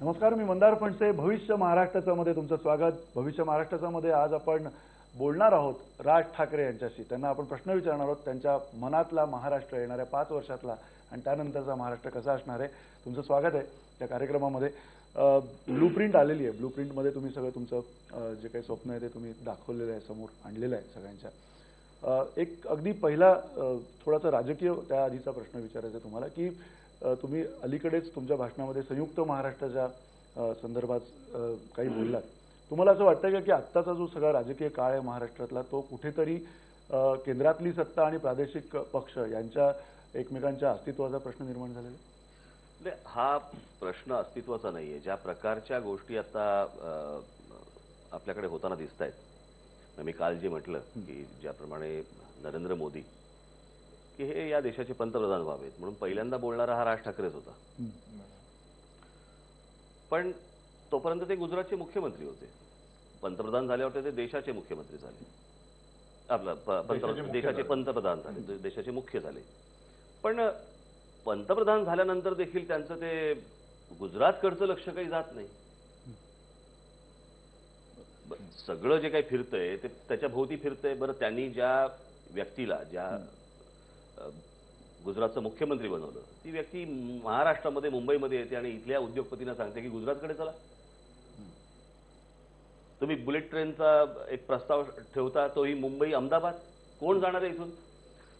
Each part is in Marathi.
नमस्कार, मी मंदार फणसे. भविष्य महाराष्ट्राचा मध्ये तुमचं स्वागत. भविष्य महाराष्ट्राचा मध्ये आज आपण बोलणार आहोत राज ठाकरे यांच्याशी. त्यांना आपण प्रश्न विचारणार आहोत त्यांच्या मनातला महाराष्ट्र येणाऱ्या 5 वर्षातला आणि त्यानंतरचा महाराष्ट्र कसा असणार आहे. तुमचं स्वागत आहे त्या कार्यक्रमामध्ये. ब्लूप्रिंट आलेली आहे. ब्लूप्रिंटमध्ये तुम्ही सगळं तुमचं जे काही स्वप्न आहे ते तुम्ही दाखवलेलं आहे, समोर आणलेलं आहे सगळ्यांच्या. एक अगदी पहिला थोडासा राजकीय त्या आधीचा प्रश्न विचारायचा आहे तुम्हाला की तुम्ही अलीकडेच तुमच्या भाषणामध्ये संयुक्त महाराष्ट्राच्या संदर्भात काही बोललात. तुम्हाला असं वाटतं का की आत्ताचा जो सगळा राजकीय काळ आहे महाराष्ट्रातला तो कुठेतरी केंद्रातली सत्ता आणि प्रादेशिक पक्ष यांच्या एकमेकांच्या अस्तित्वाचा प्रश्न निर्माण झालेला आहे? हा प्रश्न अस्तित्वाचा नाहीये. ज्या प्रकारच्या गोष्टी आता आपल्याकडे होताना दिसत आहेत, मी काल जे म्हटलं की ज्याप्रमाणे नरेंद्र मोदी की हे या देशाचे पंतप्रधान व्हावेत म्हणून पहिल्यांदा बोलणारा हा राज ठाकरेच होता. पण तोपर्यंत ते गुजरातचे मुख्यमंत्री होते. पंतप्रधान झाल्यावर ते देशाचे मुख्यमंत्री झाले. देशाचे पंतप्रधान झाले, देशाचे मुख्य झाले. पण पंतप्रधान झाल्यानंतर देखील त्यांचं ते गुजरातकडचं लक्ष काही जात नाही. सगळं जे काही फिरतंय ते त्याच्या भोवती फिरतंय. बरं, त्यांनी ज्या व्यक्तीला, ज्या गुजरातचं मुख्यमंत्री बनवलं, ती व्यक्ती महाराष्ट्रामध्ये मुंबईमध्ये येते आणि इथल्या उद्योगपतींना सांगते की गुजरातकडे चला. तुम्ही बुलेट ट्रेनचा एक प्रस्ताव ठेवता, तोही मुंबई अहमदाबाद. कोण जाणार आहे इथून?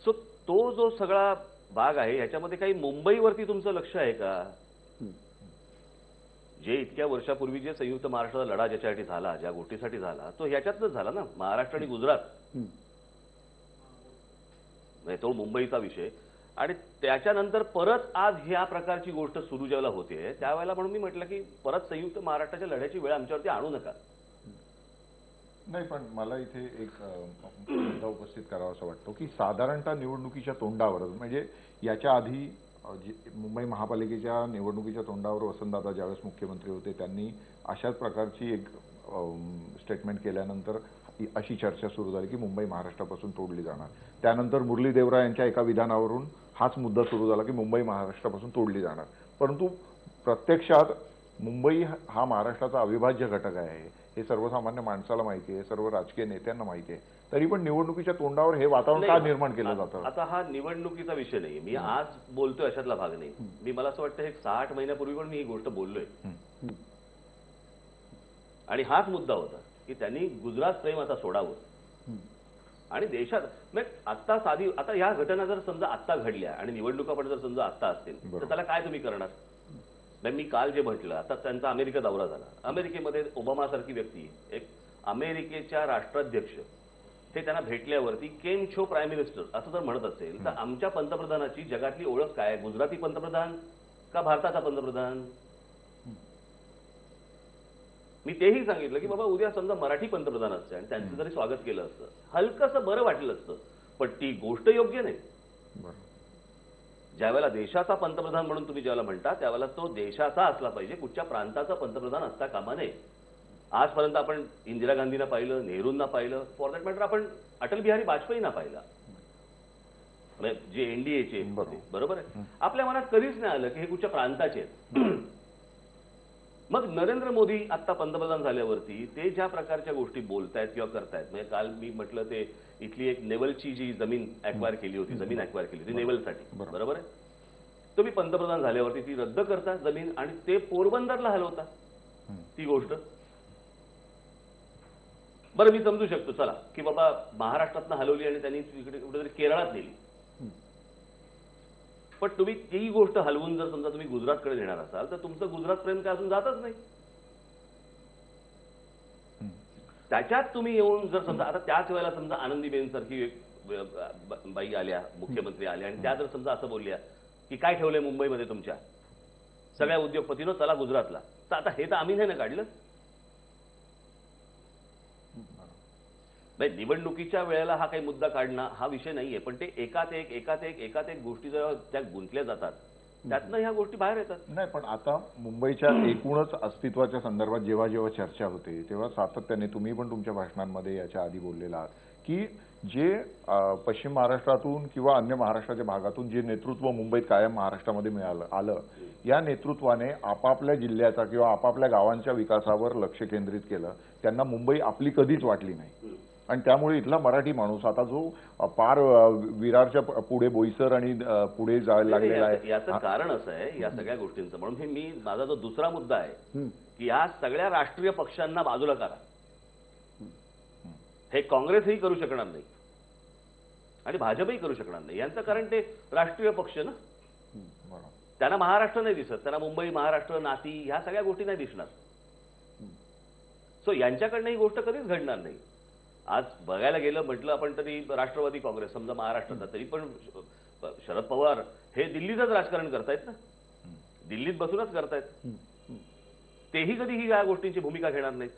सो तो जो सगळा भाग आहे ह्याच्यामध्ये काही मुंबईवरती तुमचं लक्ष आहे का? जे इतक्या वर्षापूर्वी जे संयुक्त महाराष्ट्राचा लढा ज्याच्यासाठी झाला, ज्या गोष्टीसाठी झाला, तो ह्याच्यातच झाला ना, महाराष्ट्र आणि गुजरात. तो मुंबईचा विषय. आणि त्याच्यानंतर परत आज ह्या प्रकारची गोष्ट सुरू ज्यावेळेला होते त्यावेळेला म्हणून मी म्हटलं की परत संयुक्त महाराष्ट्राच्या लढ्याची वेळ आमच्यावरती आणू नका. नाही, पण मला इथे एक मुद्दा उपस्थित करावा असं वाटतो की साधारणतः निवडणुकीच्या तोंडावर, म्हणजे याच्या आधी मुंबई महापालिकेच्या निवडणुकीच्या तोंडावर वसंतदादा ज्यावेळेस मुख्यमंत्री होते त्यांनी अशाच प्रकारची एक स्टेटमेंट केल्यानंतर अशी चर्चा सुरू झाली की मुंबई महाराष्ट्रापासून तोडली जाणार. त्यानंतर मुरली देवरा यांच्या एका विधानावरून हाच मुद्दा सुरू झाला की मुंबई महाराष्ट्रापासून तोडली जाणार. परंतु प्रत्यक्षात मुंबई हा महाराष्ट्राचा अविभाज्य घटक आहे हे सर्वसामान्य माणसाला माहिती आहे, सर्व राजकीय नेत्यांना माहिती आहे. तरी पण निवडणुकीच्या तोंडावर हे वातावरण का निर्माण केलं जातं? आता हा निवडणुकीचा विषय नाही. मी आज बोलतोय अशातला भाग नाही. मी मला असं वाटतं 60 महिन्यापूर्वी पण मी ही गोष्ट बोललोय. आणि हाच मुद्दा होता की त्यांनी गुजरात प्रेम आता सोडावं आणि देशात आता ह्या घटना जर समजा आत्ता घडल्या आणि निवडणुका पण जर समजा आत्ता असतील तर त्याला काय तुम्ही करणार? मी काल जे म्हटलं, आता त्यांचा अमेरिका दौरा झाला. अमेरिकेमध्ये ओबामासारखी व्यक्ती, एक अमेरिकेच्या राष्ट्राध्यक्ष, हे त्यांना भेटल्यावरती केम छो प्राईम मिनिस्टर असं जर म्हणत असेल तर आमच्या पंतप्रधानाची जगातली ओळख काय? गुजराती पंतप्रधान का भारताचा पंतप्रधान? मी तेही सांगितलं की बाबा उद्या समजा मराठी पंतप्रधान असते आणि त्यांचं जरी स्वागत केलं असतं, हलकंसं बरं वाटलं असतं, पण ती गोष्ट योग्य नाही. ज्यावेळेला देशाचा पंतप्रधान म्हणून तुम्ही ज्यावेळेला म्हणता त्यावेळेला तो देशाचा असला पाहिजे, कुठच्या प्रांताचा पंतप्रधान असता कामा नये. आजपर्यंत आपण इंदिरा गांधींना पाहिलं, नेहरूंना पाहिलं, फॉर दॅट मॅटर आपण अटल बिहारी वाजपेयींना पाहिला, जे एनडीएचे होते. बरोबर आहे. आपल्या मनात कधीच नाही आलं की हे कुठच्या प्रांताचे आहेत. मग नरेंद्र मोदी आता पंतप्रधान झाल्यावरती ते ज्या प्रकारच्या गोष्टी बोलतायत किंवा करतायत, म्हणजे काल मी म्हटलं ते इथली एक नेव्हलची जी जमीन ॲक्वायर केली होती, जमीन ॲक्वायर केली होती नेव्हलसाठी, बरोबर आहे. तुम्ही पंतप्रधान झाल्यावरती ती रद्द करता जमीन आणि ते पोरबंदरला हलवता ती गोष्ट. बरं, मी समजू शकतो चला की बाबा महाराष्ट्रातनं हलवली आणि त्यांनी तिकडे कुठेतरी केरळात नेली, पण तुम्ही ती गोष्ट हलवून जर समजा तुम्ही गुजरातकडे नेणार असाल तर तुमचं गुजरात प्रेम काय अजून जातच नाही. त्याच्यात तुम्ही येऊन जर समजा आता त्याच वेळेला समजा आनंदीबेन सारखी बाई आल्या, मुख्यमंत्री आल्या आणि त्या जर समजा असं बोलल्या की काय ठेवलंय मुंबईमध्ये तुमच्या सगळ्या उद्योगपतीनं, चला गुजरातला, तर आता हे तर आम्ही नाही ना काढलं. निवडणुकीच्या वेळेला हा काही मुद्दा काढणं हा विषय नाहीये, पण ते एकात एक गोष्टी जर त्या गुंतल्या जातात त्यातनं ह्या गोष्टी बाहेर येतात. नाही, पण आता मुंबईच्या एकूणच अस्तित्वाच्या संदर्भात जेव्हा जेव्हा चर्चा होते तेव्हा सातत्याने तुम्ही पण तुमच्या भाषणांमध्ये याच्या आधी बोललेला आहात की जे पश्चिम महाराष्ट्रातून किंवा अन्य महाराष्ट्राच्या भागातून जे नेतृत्व मुंबईत कायम महाराष्ट्रामध्ये मिळालं आलं या नेतृत्वाने आपापल्या जिल्ह्याचा किंवा आपापल्या गावांच्या विकासावर लक्ष केंद्रित केलं. त्यांना मुंबई आपली कधीच वाटली नाही आणि त्यामुळे इथला मराठी माणूस आता जो पार विरारच्या पुढे बोईसर आणि पुढे जायला लागलेला आहे. याचं कारण असं आहे या सगळ्या गोष्टींचं, म्हणून मी माझा जो दुसरा मुद्दा आहे की या सगळ्या राष्ट्रीय पक्षांना बाजूला करा. हे काँग्रेसही करू शकणार नाही आणि भाजपही करू शकणार नाही. यांचं कारण ते राष्ट्रीय पक्ष ना, त्यांना महाराष्ट्र नाही दिसत, त्यांना मुंबई महाराष्ट्र नाती ह्या सगळ्या गोष्टी नाही दिसणार. सो यांच्याकडनं ही गोष्ट कधीच घडणार नाही. आज बघायला गेलं म्हटलं आपण तरी राष्ट्रवादी काँग्रेस समजा महाराष्ट्रात, तरी पण शरद पवार हे दिल्लीतच राजकारण करतायत ना, दिल्लीत बसूनच करतायत. तेही कधीही या गोष्टींची भूमिका घेणार नाहीत.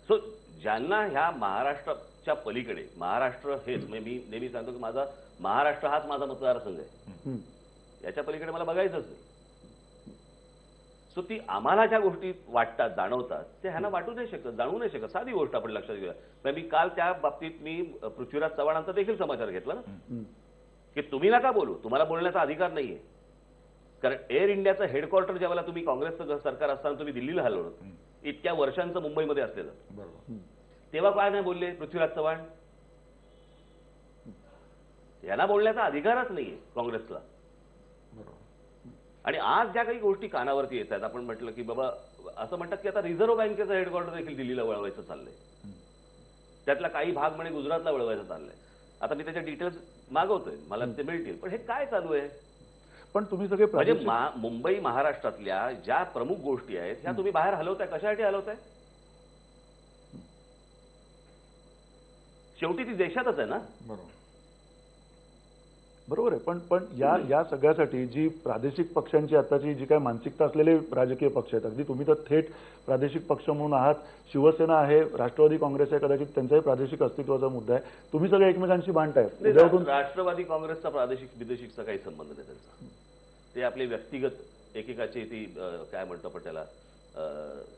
सो ज्यांना ह्या महाराष्ट्राच्या पलीकडे महाराष्ट्र हेच, मी नेहमी सांगतो की माझा महाराष्ट्र हाच माझा मतदारसंघ आहे, याच्या पलीकडे मला बघायचंच नाही. सो ती आम्हाला ज्या गोष्टी वाटतात जाणवतात ते ह्यांना वाटू नाही शकत, जाणवू नाही शकत. साधी गोष्ट आपण लक्षात घेऊया. मी काल त्या बाबतीत मी पृथ्वीराज चव्हाणांचा देखील समाचार घेतला ना की तुम्ही नका बोलू, तुम्हाला बोलण्याचा अधिकार नाहीये. कारण एअर इंडियाचं हेडक्वार्टर ज्यावेळेला तुम्ही काँग्रेसचं सरकार असताना तुम्ही दिल्लीला हलवलं, इतक्या वर्षांचं मुंबईमध्ये असलेलं, तेव्हा काय नाही बोलले पृथ्वीराज चव्हाण? यांना बोलण्याचा अधिकारच नाहीये काँग्रेसला. आणि आज ज्या काही गोष्टी कानावरती येत आहेत, आपण म्हटलं की बाबा असं म्हणतात की आता रिझर्व्ह बँकेचं हेडक्वार्टर देखील दिल्लीला वळवायचं चाललंय, त्यातला काही भाग म्हणे गुजरातला वळवायचं चाललंय. आता मी त्याचे डिटेल्स मागवतोय, मला ते मिळतील. पण हे काय चालू आहे? पण तुम्ही सगळे म्हणजे मुंबई महाराष्ट्रातल्या ज्या प्रमुख गोष्टी आहेत ह्या तुम्ही बाहेर हलवताय, कशासाठी हलवताय? शेवटी ती देशातच आहे ना. बरोबर आहे. पण या सगळ्यासाठी जी प्रादेशिक पक्षांची आताची जी काय मानसिकता असलेले राजकीय पक्ष आहेत, अगदी तुम्ही तर थेट प्रादेशिक पक्ष म्हणून आहात, शिवसेना आहे, राष्ट्रवादी काँग्रेस आहे, कदाचित त्यांचाही प्रादेशिक अस्तित्वाचा मुद्दा आहे, तुम्ही सगळे एकमेकांशी भांडताय. राष्ट्रवादी काँग्रेसचा प्रादेशिक विदेशिकचा काही संबंध नाही त्यांचा. ते आपले व्यक्तिगत एकेकाचे ती काय म्हणतो आपण त्याला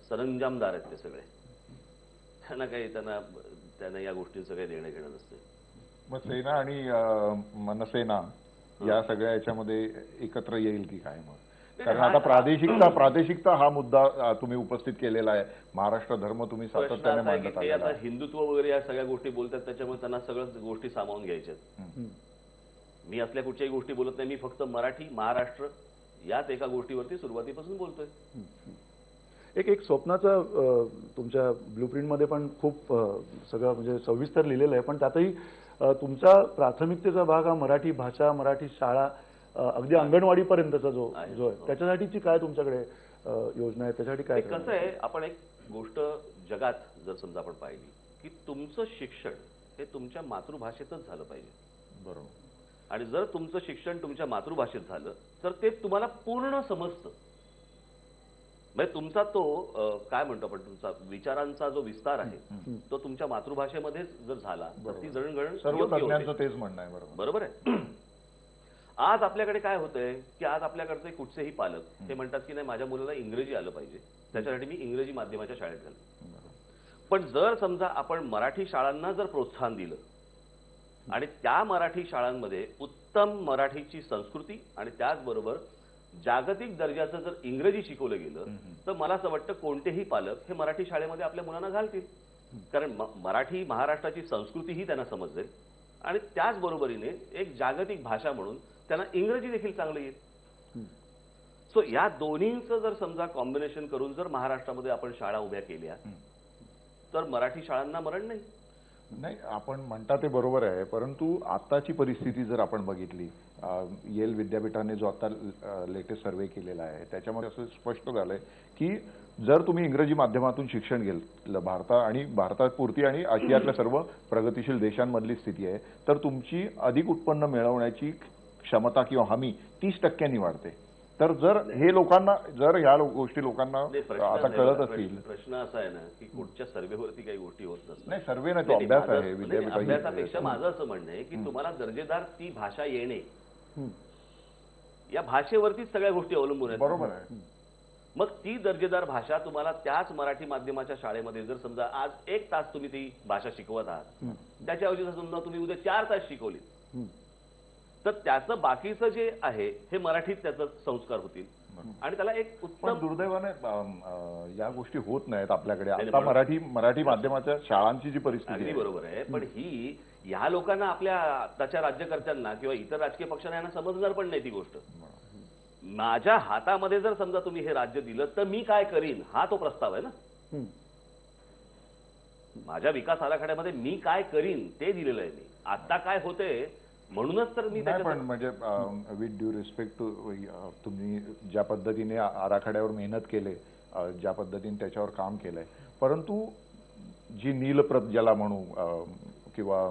सरंजामदार आहेत ते सगळे. त्यांना या गोष्टींचं काही देणं घेणं नसतं. मग सेना आणि मनसेना या सगळ्या याच्यामध्ये एकत्र येईल की काय? मग कारण आता प्रादेशिकता हा मुद्दा तुम्ही उपस्थित केलेला आहे. महाराष्ट्र धर्म तुम्ही सातत्याने मांडत आहात. आता हिंदुत्व वगैरे या सगळ्या गोष्टी बोलतात, त्याच्यामुळे त्यांना सगळ्याच गोष्टी सामावून घ्यायच्यात. मी असल्या कुठच्याही गोष्टी बोलत नाही. मी फक्त मराठी महाराष्ट्र याच एका गोष्टीवरती सुरुवातीपासून बोलतोय. एक स्वप्नाचं तुमच्या ब्लूप्रिंटमध्ये पण खूप सगळं म्हणजे सविस्तर लिहिलेलं आहे, पण त्यातही तुमचा प्राथमिकतेचा भाग हा मराठी भाषा, मराठी शाळा, अगदी अंगणवाडीपर्यंतचा जो आहे, त्याच्यासाठीची काय तुमच्याकडे योजना आहे? त्याच्यासाठी काय कसं आहे, आपण एक गोष्ट जगात जर समजा आपण पाहिली की तुमचं शिक्षण हे तुमच्या मातृभाषेतच झालं पाहिजे. बरोबर. आणि जर तुमचं शिक्षण तुमच्या मातृभाषेत झालं तर ते तुम्हाला पूर्ण समजतं. म्हणजे तुमचा तो काय म्हणतो आपण, तुमचा विचारांचा जो विस्तार आहे तो तुमच्या मातृभाषेमध्येच जर झाला तर ती जळणघळण सर्व तज्ञांचं तेच म्हणणं आहे. बरोबर आहे. आज आपल्याकडे काय होतंय की आज आपल्याकडचे कुठचेही पालक हे म्हणतात की नाही माझ्या मुलाला इंग्रजी आलं पाहिजे, त्याच्यासाठी मी इंग्रजी माध्यमाच्या शाळेत घालतो. पण जर समजा आपण मराठी शाळांना जर प्रोत्साहन दिलं आणि त्या मराठी शाळांमध्ये उत्तम मराठीची संस्कृती आणि त्याचबरोबर जागतिक दर्जाचं जर इंग्रजी शिकवलं गेलं तर मला असं वाटतं कोणतेही पालक हे मराठी शाळेमध्ये आपल्या मुलांना घालतील. कारण मराठी महाराष्ट्राची संस्कृतीही त्यांना समजेल आणि त्याचबरोबरीने एक जागतिक भाषा म्हणून त्यांना इंग्रजी देखील चांगलं येईल. सो या दोन्हींचं जर समजा कॉम्बिनेशन करून जर महाराष्ट्रामध्ये आपण शाळा उभ्या केल्या तर मराठी शाळांना मरण नाही. नाही, आपण म्हणता ते बरोबर आहे, परंतु आताची परिस्थिती जर आपण बघितली, येल विद्यापीठाने जो आता लेटेस्ट सर्व्हे केलेला आहे त्याच्यामध्ये असं स्पष्ट झालंय की जर तुम्ही इंग्रजी माध्यमातून शिक्षण घेतलं, भारतापुरती आणि आशियातल्या सर्व प्रगतीशील देशांमधली स्थिती आहे, तर तुमची अधिक उत्पन्न मिळवण्याची क्षमता किंवा हमी 30% वाढते. तर जर हे लोकांना, जर ह्या गोष्टी लोकांना आता कळत असतील. प्रश्न असा आहे ना की कुठच्या सर्व्हेवरती काही गोष्टी होत नसतात. नाही, सर्व्हे नाही, तो अभ्यास आहे. अभ्यासापेक्षा माझं असं म्हणणं आहे की तुम्हाला दर्जेदार ती भाषा येणे, या भाषेवरतीच सगळ्या गोष्टी अवलंबून आहेत. बरोबर आहे. मग ती दर्जेदार भाषा तुम्हाला त्याच मराठी माध्यमाच्या शाळेमध्ये जर समजा आज 1 तास तुम्ही ती भाषा शिकवत आहात, त्याच्याऐवजी समजा तुम्ही उद्या 4 तास शिकवली तर त्याचं बाकीचं जे आहे हे मराठीत त्याचं संस्कार होतील आणि त्याला एक पण उत्तम दुर्दैवाने या गोष्टी होत नाहीत आपल्याकडे. नाही, आता बरोबर. मराठी माध्यमाच्या शाळांची जी परिस्थिती अगदी आहे, बरोबर आहे. पण ही या लोकांना आपल्या आताच्या राज्यकर्त्यांना किंवा इतर राजकीय पक्षांना यांना समजणार पण नाही ती गोष्ट. माझ्या हातामध्ये जर समजा तुम्ही हे राज्य दिलं तर मी काय करीन हा तो प्रस्ताव आहे ना. हं. माझ्या विकास आराखड्यामध्ये मी काय करीन ते दिलेलं आहे मी. आता काय होते म्हणूनच तर मी नाही पण त्याच्यात म्हणजे विथ ड्यू रिस्पेक्ट टू तुम्ही ज्या पद्धतीने आराखड्यावर मेहनत केले, ज्या पद्धतीने त्याच्यावर काम केलंय, परंतु जी नीलप्रत ज्याला म्हणू किंवा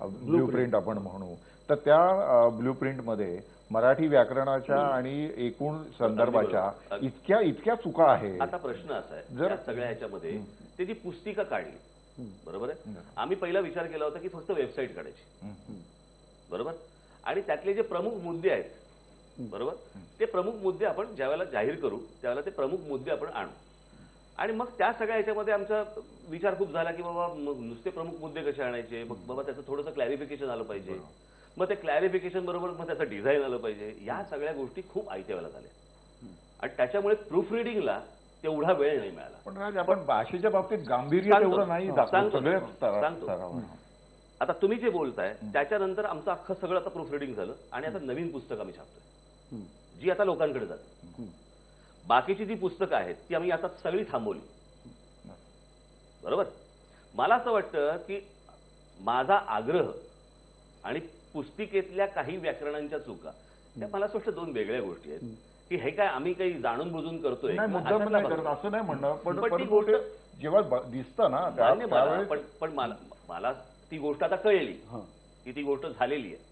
ब्ल्यू प्रिंट आपण म्हणू, तर त्या ब्ल्यू प्रिंटमध्ये मराठी व्याकरणाच्या आणि एकूण संदर्भाच्या इतक्या चुका आहेत. आता प्रश्न असा आहे जर- या सगळ्या ह्याच्यामध्ये ते जी पुस्तिका काढली बरोबर आहे. आम्ही पहिला विचार केला होता की फक्त वेबसाईट काढायची बरोबर आणि त्यातले जे प्रमुख मुद्दे आहेत बरोबर ते प्रमुख मुद्दे आपण ज्यावेळेला जाहीर करू त्यावेळेला ते प्रमुख मुद्दे आपण आणू आणि मग त्या सगळ्या ह्याच्यामध्ये आमचा विचार खूप झाला की बाबा मग नुसते प्रमुख मुद्दे कसे आणायचे, मग बाबा त्याचं थोडंसं क्लॅरिफिकेशन आलं पाहिजे, मग ते क्लॅरिफिकेशन बरोबर मग त्याचं डिझाईन आलं पाहिजे. या सगळ्या गोष्टी खूप आयत्या वेळेला झाल्या आणि त्याच्यामुळे प्रूफ रिडिंगला तेवढा वेळ नाही मिळाला. पण राज, आपण भाषेच्या बाबतीत गांभीर्य सांगतो. तेवढं नाही सांगतो. दाखवत सगळ्या सांगतो. स्तरावर. आता तुम्ही जे बोलताय त्याच्यानंतर आमचं अख्खं सगळं आता प्रूफ रिडिंग झालं आणि आता नवीन पुस्तक आम्ही छापतोय जी आता लोकांकडे जाते. बाकीची जी पुस्तकं आहेत ती आम्ही आता सगळी थांबवली बरोबर. मला असं वाटतं की माझा आग्रह आणि पुस्तिकेतल्या काही व्याकरणांच्या चुका त्या मला असं वाटतं दोन वेगळ्या गोष्टी आहेत की हे काय आम्ही काही जाणून बुजून करतोय नाही, किंवा मुद्दाम नाही अशातला करत भाग. असं नाही म्हणणं, पण ती पण गोष्ट जेव्हा दिसतं ना मान्य मला, त्यावेळेस पण मला ती गोष्ट आता कळली की ती गोष्ट झालेली आहे.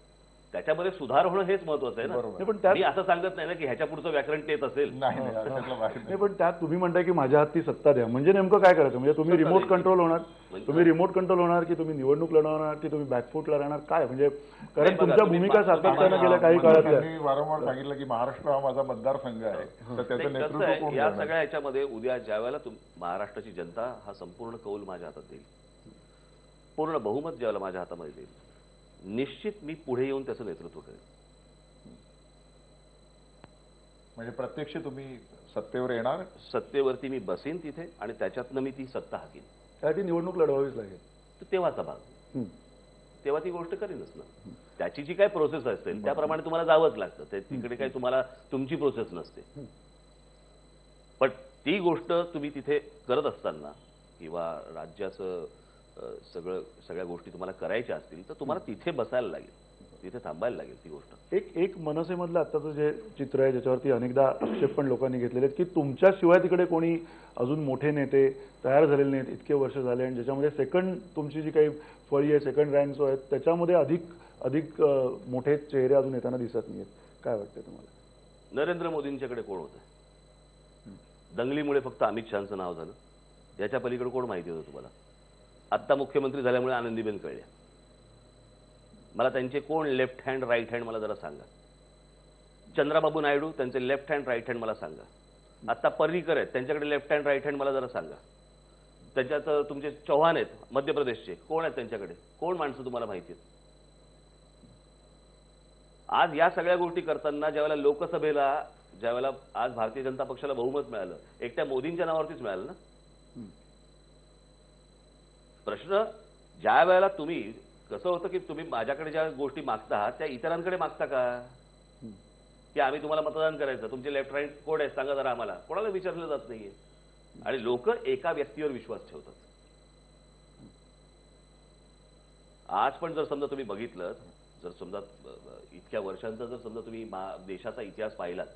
त्याच्यामध्ये सुधार होणं हेच महत्वाचं आहे ना. बरोबर. नाही, पण त्यात मी असं सांगत नाही ना की ह्याच्या पुढचं व्याकरण तेच असेल. नाही नाही, अशातला भाग नाही. नाही, पण त्यात तुम्ही म्हणताय की माझ्या हाती सत्ता द्या, म्हणजे नेमकं काय करायचं? म्हणजे तुम्ही सत्ता रिमोट द्यायची. कंट्रोल होणार, म्हणजे- तुम्ही रिमोट कंट्रोल होणार की तुम्ही निवडणूक लढवणार की तुम्ही बॅकफूटला राहणार, काय म्हणजे? कारण नाही, बघा, तुमच्या तुम्ही भूमिका सातत्यानं गेल्या काही मला काळातल्या त्यांनी वारंवार सांगितलं की महाराष्ट्र हा माझा मतदारसंघ आहे, तर त्याचं नाही, कसं नेतृत्व आहे कोण या करणार? सगळ्या ह्याच्यामध्ये उद्या ज्यावेळेला महाराष्ट्राची जनता हा संपूर्ण कौल माझ्या हातात देईल, पूर्ण बहुमत ज्यावेळेला माझ्या हातामध्ये देईल, निश्चित मी पुढे येऊन त्याचं नेतृत्व करेन. म्हणजे प्रत्यक्ष तुम्ही सत्तेवर येणार? सत्तेवरती मी बसेन तिथे आणि त्याच्यातनं मी ती सत्ता हाकीन. त्यासाठी निवडणूक लढवावीच लागेल. तर तेव्हाचा भाग, हं. तेव्हा ती गोष्ट करीनच ना. त्याची जी काय प्रोसेस असेल त्याप्रमाणे तुम्हाला जावंच लागतं. तिकडे काही तुम्हाला तुमची प्रोसेस नसते. पण ती गोष्ट तुम्ही तिथे करत असताना किंवा राज्याचं सगळ्या गोष्टी तुम्हाला करायच्या असतील तर तुम्हाला तिथे बसायला लागेल, तिथे थांबायला लागेल ती गोष्ट. एक मनसेमधलं आत्ताचं जे चित्र आहे ज्याच्यावरती अनेकदा आक्षेप पण लोकांनी घेतलेले आहेत की तुमच्याशिवाय तिकडे कोणी अजून मोठे नेते तयार झालेले नाहीत, इतके वर्ष झाले, आणि ज्याच्यामध्ये सेकंड तुमची जी काही फळी आहे, सेकंड रँक जो आहे त्याच्यामध्ये अधिक मोठे चेहरे अजून येताना दिसत नाहीत. काय वाटतं तुम्हाला? नरेंद्र मोदींच्याकडे कोण होतं? दंगलीमुळे फक्त अमित शहाचं नाव झालं. याच्या पलीकडे कोण माहिती होतं तुम्हाला? आत्ता मुख्यमंत्री झाल्यामुळे आनंदीबेन कळल्या. मला त्यांचे कोण लेफ्ट हँड राईट हँड मला जरा सांगा. चंद्राबाबू नायडू त्यांचे लेफ्ट हँड राईट हँड मला सांगा. आत्ता पर्रीकर आहेत त्यांच्याकडे लेफ्ट हँड राईट हँड मला जरा सांगा. त्याच्यात तुमचे चव्हाण आहेत मध्य प्रदेशचे, कोण आहेत त्यांच्याकडे? कोण माणसं तुम्हाला माहिती आहेत? आज या सगळ्या गोष्टी करताना ज्यावेळेला लोकसभेला ज्यावेळेला आज भारतीय जनता पक्षाला बहुमत मिळालं, एकट्या मोदींच्या नावावरतीच मिळालं ना. प्रश्न ज्या वेळेला तुम्ही कसं होतं की तुम्ही माझ्याकडे ज्या गोष्टी मागता आहात त्या इतरांकडे मागता का? की आम्ही तुम्हाला मतदान करायचं, तुमचे लेफ्ट राईट कोड आहेत सांगा जरा आम्हाला, कोणाला विचारलं जात नाहीये. आणि लोक एका व्यक्तीवर विश्वास ठेवतात. आज पण जर समजा तुम्ही बघितलं, जर समजा इतक्या वर्षांचा जर समजा तुम्ही देशाचा इतिहास पाहिलात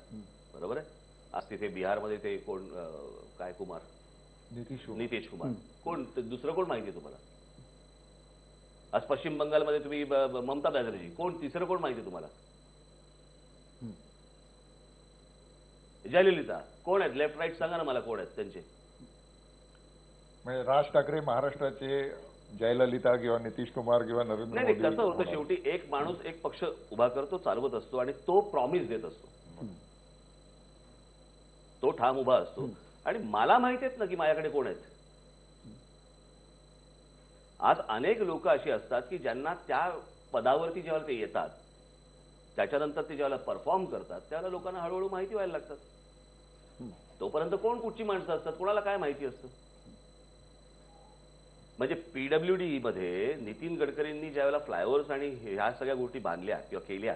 बरोबर आहे. आज तिथे बिहारमध्ये ते कोण काय कुमार, नितीश कुमार, कोण दुसरं कोण माहिती आहे तुम्हाला? आज पश्चिम बंगालमध्ये तुम्ही ममता बॅनर्जी, कोण तिसरं कोण माहिती आहे तुम्हाला? जयललिता, कोण आहेत? लेफ्ट राईट सांगा ना मला कोण आहेत त्यांचे. म्हणजे राज ठाकरे महाराष्ट्राचे जयललिता किंवा नितीश कुमार किंवा नरेंद्र नाही, मोदी. कसं होतं शेवटी एक माणूस एक पक्ष उभा करतो, चालवत असतो आणि तो प्रॉमिस देत असतो, तो ठाम उभा असतो. आणि मला माहिती आहेत ना की माझ्याकडे कोण आहेत. आज अनेक लोक अशी असतात की ज्यांना त्या पदावरती जेव्हा ते येतात त्याच्यानंतर ते ज्यावेळेला परफॉर्म करतात त्यावेळेला लोकांना हळूहळू माहिती व्हायला लागतात. तोपर्यंत कोण कुठची माणसं असतात कोणाला काय माहिती असतं. म्हणजे पीडब्ल्यूडी मध्ये नितीन गडकरींनी ज्यावेळेला फ्लायओव्हर्स आणि ह्या सगळ्या गोष्टी बांधल्या किंवा केल्या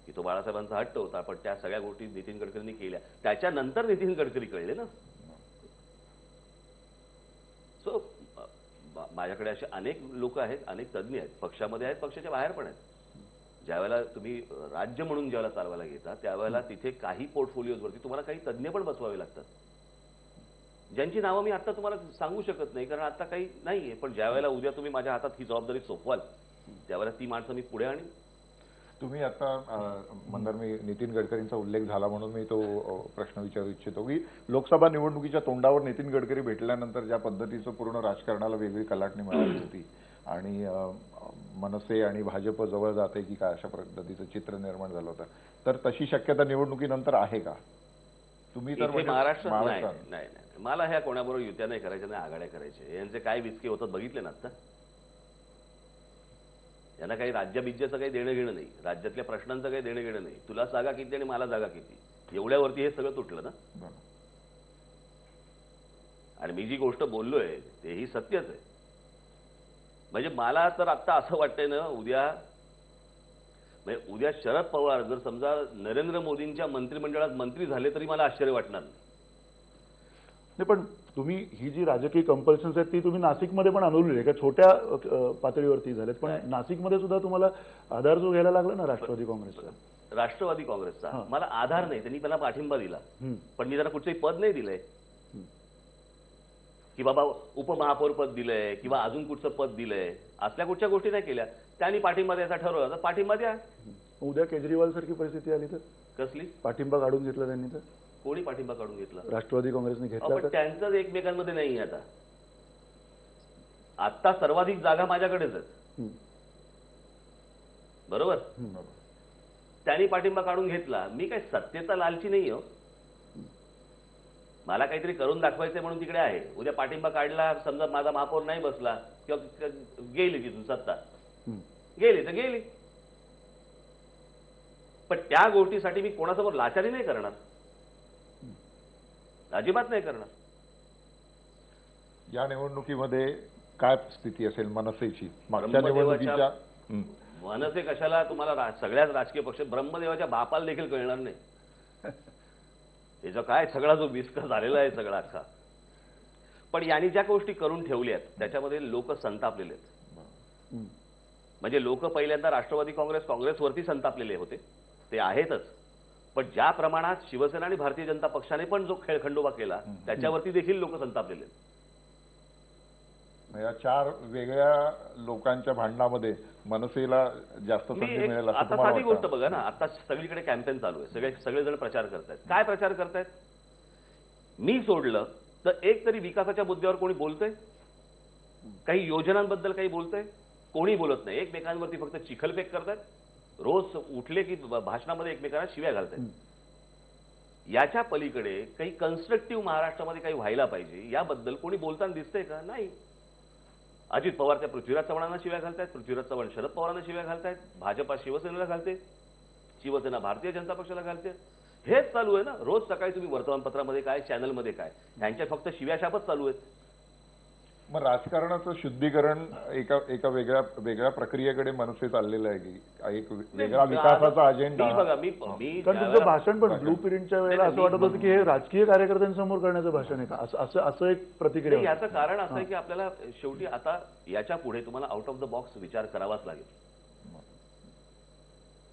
की तो बाळासाहेबांचा हट्ट होता, पण त्या सगळ्या गोष्टी नितीन गडकरींनी केल्या. त्याच्यानंतर नितीन गडकरी कळले ना. सो माझ्याकडे असे अनेक लोक आहेत, अनेक तज्ज्ञ आहेत, पक्षामध्ये आहेत, पक्षाच्या बाहेर पण आहेत. ज्यावेळेला तुम्ही राज्य म्हणून ज्यावेळेला चालवायला घेता त्यावेळेला तिथे काही पोर्टफोलिओजवरती तुम्हाला काही तज्ज्ञ पण बसवावे लागतात, ज्यांची नावं मी आता तुम्हाला सांगू शकत नाही कारण आता काही नाहीये. पण ज्यावेळेला उद्या तुम्ही माझ्या हातात ही जबाबदारी सोपवाल त्यावेळेला ती माणसं मी पुढे आणीन. तुम्ही आता मंदार, मी नितीन गडकरींचा उल्लेख झाला म्हणून मी तो प्रश्न विचारू इच्छितो की लोकसभा निवडणुकीच्या तोंडावर नितीन गडकरी भेटल्यानंतर ज्या पद्धतीचं पूर्ण राजकारणाला वेगळी कलाटणी मिळाली होती आणि मनसे आणि भाजप जवळ जाते की काय अशा पद्धतीचं चित्र निर्माण झालं होतं, तर तशी शक्यता निवडणुकीनंतर आहे का? तुम्ही तर म्हणजे महाराष्ट्रात नाही नाही मला ह्या कोणाबरोबर युत्या नाही करायच्या, नाही आघाड्या करायचे. यांचे काय विचके होतात बघितले ना आता. यांना काही राज्याबिज्याचं काही देणं घेणं नाही, राज्यातल्या प्रश्नांचं काही देणं घेणं नाही. तुला जागा किती आणि मला जागा किती एवढ्यावरती हे सगळं तुटलं ना. आणि मी जी गोष्ट बोललोय तेही सत्यच आहे. म्हणजे मला तर आता असं वाटतंय ना उद्या शरद पवार जर समजा नरेंद्र मोदींच्या मंत्रिमंडळात मंत्री झाले तरी मला आश्चर्य वाटणार नाही. पण तुम्ही ही जी राजकीय कंपल्शन्स आहेत ती तुम्ही नाशिकमध्ये पण अनुभवली आहे का? छोट्या पातळीवरती झालेत पण नाशिकमध्ये सुद्धा तुम्हाला आधार जो घ्यायला लागला ना राष्ट्रवादी काँग्रेसचा. राष्ट्रवादी काँग्रेसचा मला आधार नाही, त्यांनी मला पाठिंबा दिला पण मी त्यांना कुठचंही पद नाही दिलंय की बाबा उपमहापौर पद दिलंय किंवा अजून कुठचं पद दिलंय. असल्या कुठच्या गोष्टी नाही केल्या. त्यांनी पाठिंबा द्यायचा ठरवलं तर पाठिंबा द्या. उद्या केजरीवाल सारखी परिस्थिती आली तर कसली? पाठिंबा काढून घेतला त्यांनी तर? कोणी पाठिंबा काढून घेतला? राष्ट्रवादी काँग्रेसने घेतला. पण त्यांचंच एकमेकांमध्ये नाही. आता सर्वाधिक जागा माझ्याकडेच आहेत बरोबर. त्यांनी पाठिंबा काढून घेतला. मी काही सत्तेचा लालची नाही हो. मला काहीतरी करून दाखवायचंय म्हणून तिकडे आहे. उद्या पाठिंबा काढला समजा माझा महापौर नाही बसला किंवा गेली तिथून सत्ता गेली तर गेली. पण त्या गोष्टीसाठी मी कोणासमोर लाचारी नाही करणार, अजिबात नाही करणार. या निवडणुकीमध्ये काय स्थिती असेल मनसेची? मागच्या निवडणुकीच्या मनसे कशाला तुम्हाला सगळ्याच राजकीय पक्ष ब्रह्मदेवाच्या बापाला देखील कळणार नाही. त्याचा काय सगळा जो विस्कार झालेला आहे सगळा अख्खा. पण यांनी ज्या गोष्टी करून ठेवल्यात त्याच्यामध्ये लोक संतापलेले आहेत. म्हणजे लोक पहिल्यांदा राष्ट्रवादी काँग्रेसवरती संतापलेले होते, ते आहेतच. पण ज्या प्रमाणात शिवसेना आणि भारतीय जनता पक्षाने पण जो खेळखंडोबा केला त्याच्यावरती देखील लोक संतापलेले आहेत. या चार वेगळ्या लोकांच्या भांडणामध्ये मनसेला जास्त संधी मिळेल असं आता तुम्हाला साधी गोष्ट वाटतं? बघा ना, आता सगळीकडे कॅम्पेन चालू आहे, सगळेजण प्रचार करतायत. काय प्रचार करतायत? मी सोडलं तर एक तरी विकासाच्या मुद्द्यावर कोणी बोलतंय? काही योजनांबद्दल काही बोलतंय? कोणी बोलत नाही. एकमेकांवरती फक्त चिखलफेक करतायत. रोज उठले की भाषणामध्ये एकमेकांना शिव्या घालतायत. याच्या पलीकडे काही कन्स्ट्रक्टिव्ह महाराष्ट्रामध्ये काही व्हायला पाहिजे याबद्दल कोणी बोलताना दिसतंय का? नाही. अजित पवार त्या पृथ्वीराज चव्हाणांना शिव्या घालतायत, पृथ्वीराज चव्हाण शरद पवारांना शिव्या घालतायत, भाजपा शिवसेनेला घालते, शिवसेना भारतीय जनता पक्षाला घालते. हेच चालू आहे ना. रोज सकाळी तुम्ही वर्तमानपत्रामध्ये काय, चॅनलमध्ये काय, यांच्या फक्त शिव्याशापच चालू आहेत. मग राजकारणाचं शुद्धीकरण एका वेगळ्या प्रक्रियेकडे मनसे चाललेलं आहे की एक वेगळा विकासाचा अजेंडा? बघा मी तुमचं भाषण पण ब्लू प्रिंटच्या वेळेला असं वाटत होतं की हे राजकीय कार्यकर्त्यांसमोर करण्याचं भाषण आहे का, असं एक प्रतिक्रिया. याचं कारण असं आहे की आपल्याला शेवटी आता याच्या पुढे तुम्हाला आउट ऑफ द बॉक्स विचार करावाच लागेल.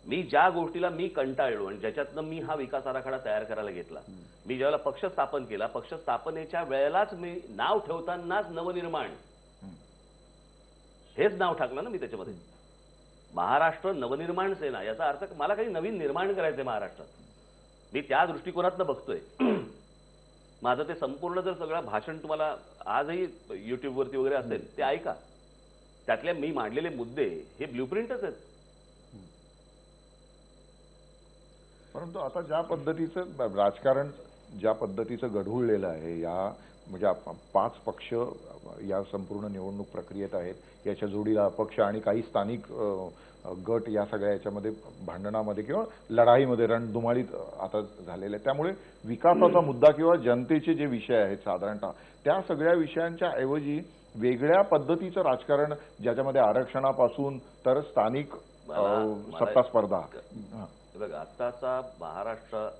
मी ज्या गोष्टीला मी कंटाळलो आणि ज्याच्यातनं मी हा विकास आराखडा तयार करायला घेतला, मी ज्यावेळेला पक्ष स्थापन केला, पक्ष स्थापनेच्या वेळेलाच मी नाव ठेवतानाच नवनिर्माण हेच नाव टाकलं ना मी त्याच्यामध्ये. महाराष्ट्र नवनिर्माण सेना, याचा अर्थ मला काही नवीन निर्माण करायचंय महाराष्ट्रात. मी त्या दृष्टिकोनातनं बघतोय. माझं ते संपूर्ण जर सगळं भाषण तुम्हाला आजही युट्यूबवरती वगैरे असेल ते ऐका. त्यातले मी मांडलेले मुद्दे हे ब्ल्यूप्रिंटच आहेत. परंतु आता ज्या पद्धतीचं राजकारण ज्या पद्धतीचं गढूळलेलं आहे या म्हणजे 5 पक्ष या संपूर्ण निवडणूक प्रक्रियेत आहेत, याच्या जोडीला अपक्ष आणि काही स्थानिक गट या सगळ्या याच्यामध्ये भांडणामध्ये किंवा लढाईमध्ये रणधुमाळीत आता झालेले आहेत. त्यामुळे विकासाचा मुद्दा किंवा जनतेचे जे विषय आहेत साधारणतः त्या सगळ्या विषयांच्या ऐवजी वेगळ्या पद्धतीचं राजकारण ज्याच्यामध्ये आरक्षणापासून तर स्थानिक सत्ता स्पर्धा. हे बघा, आत्ताचा महाराष्ट्राला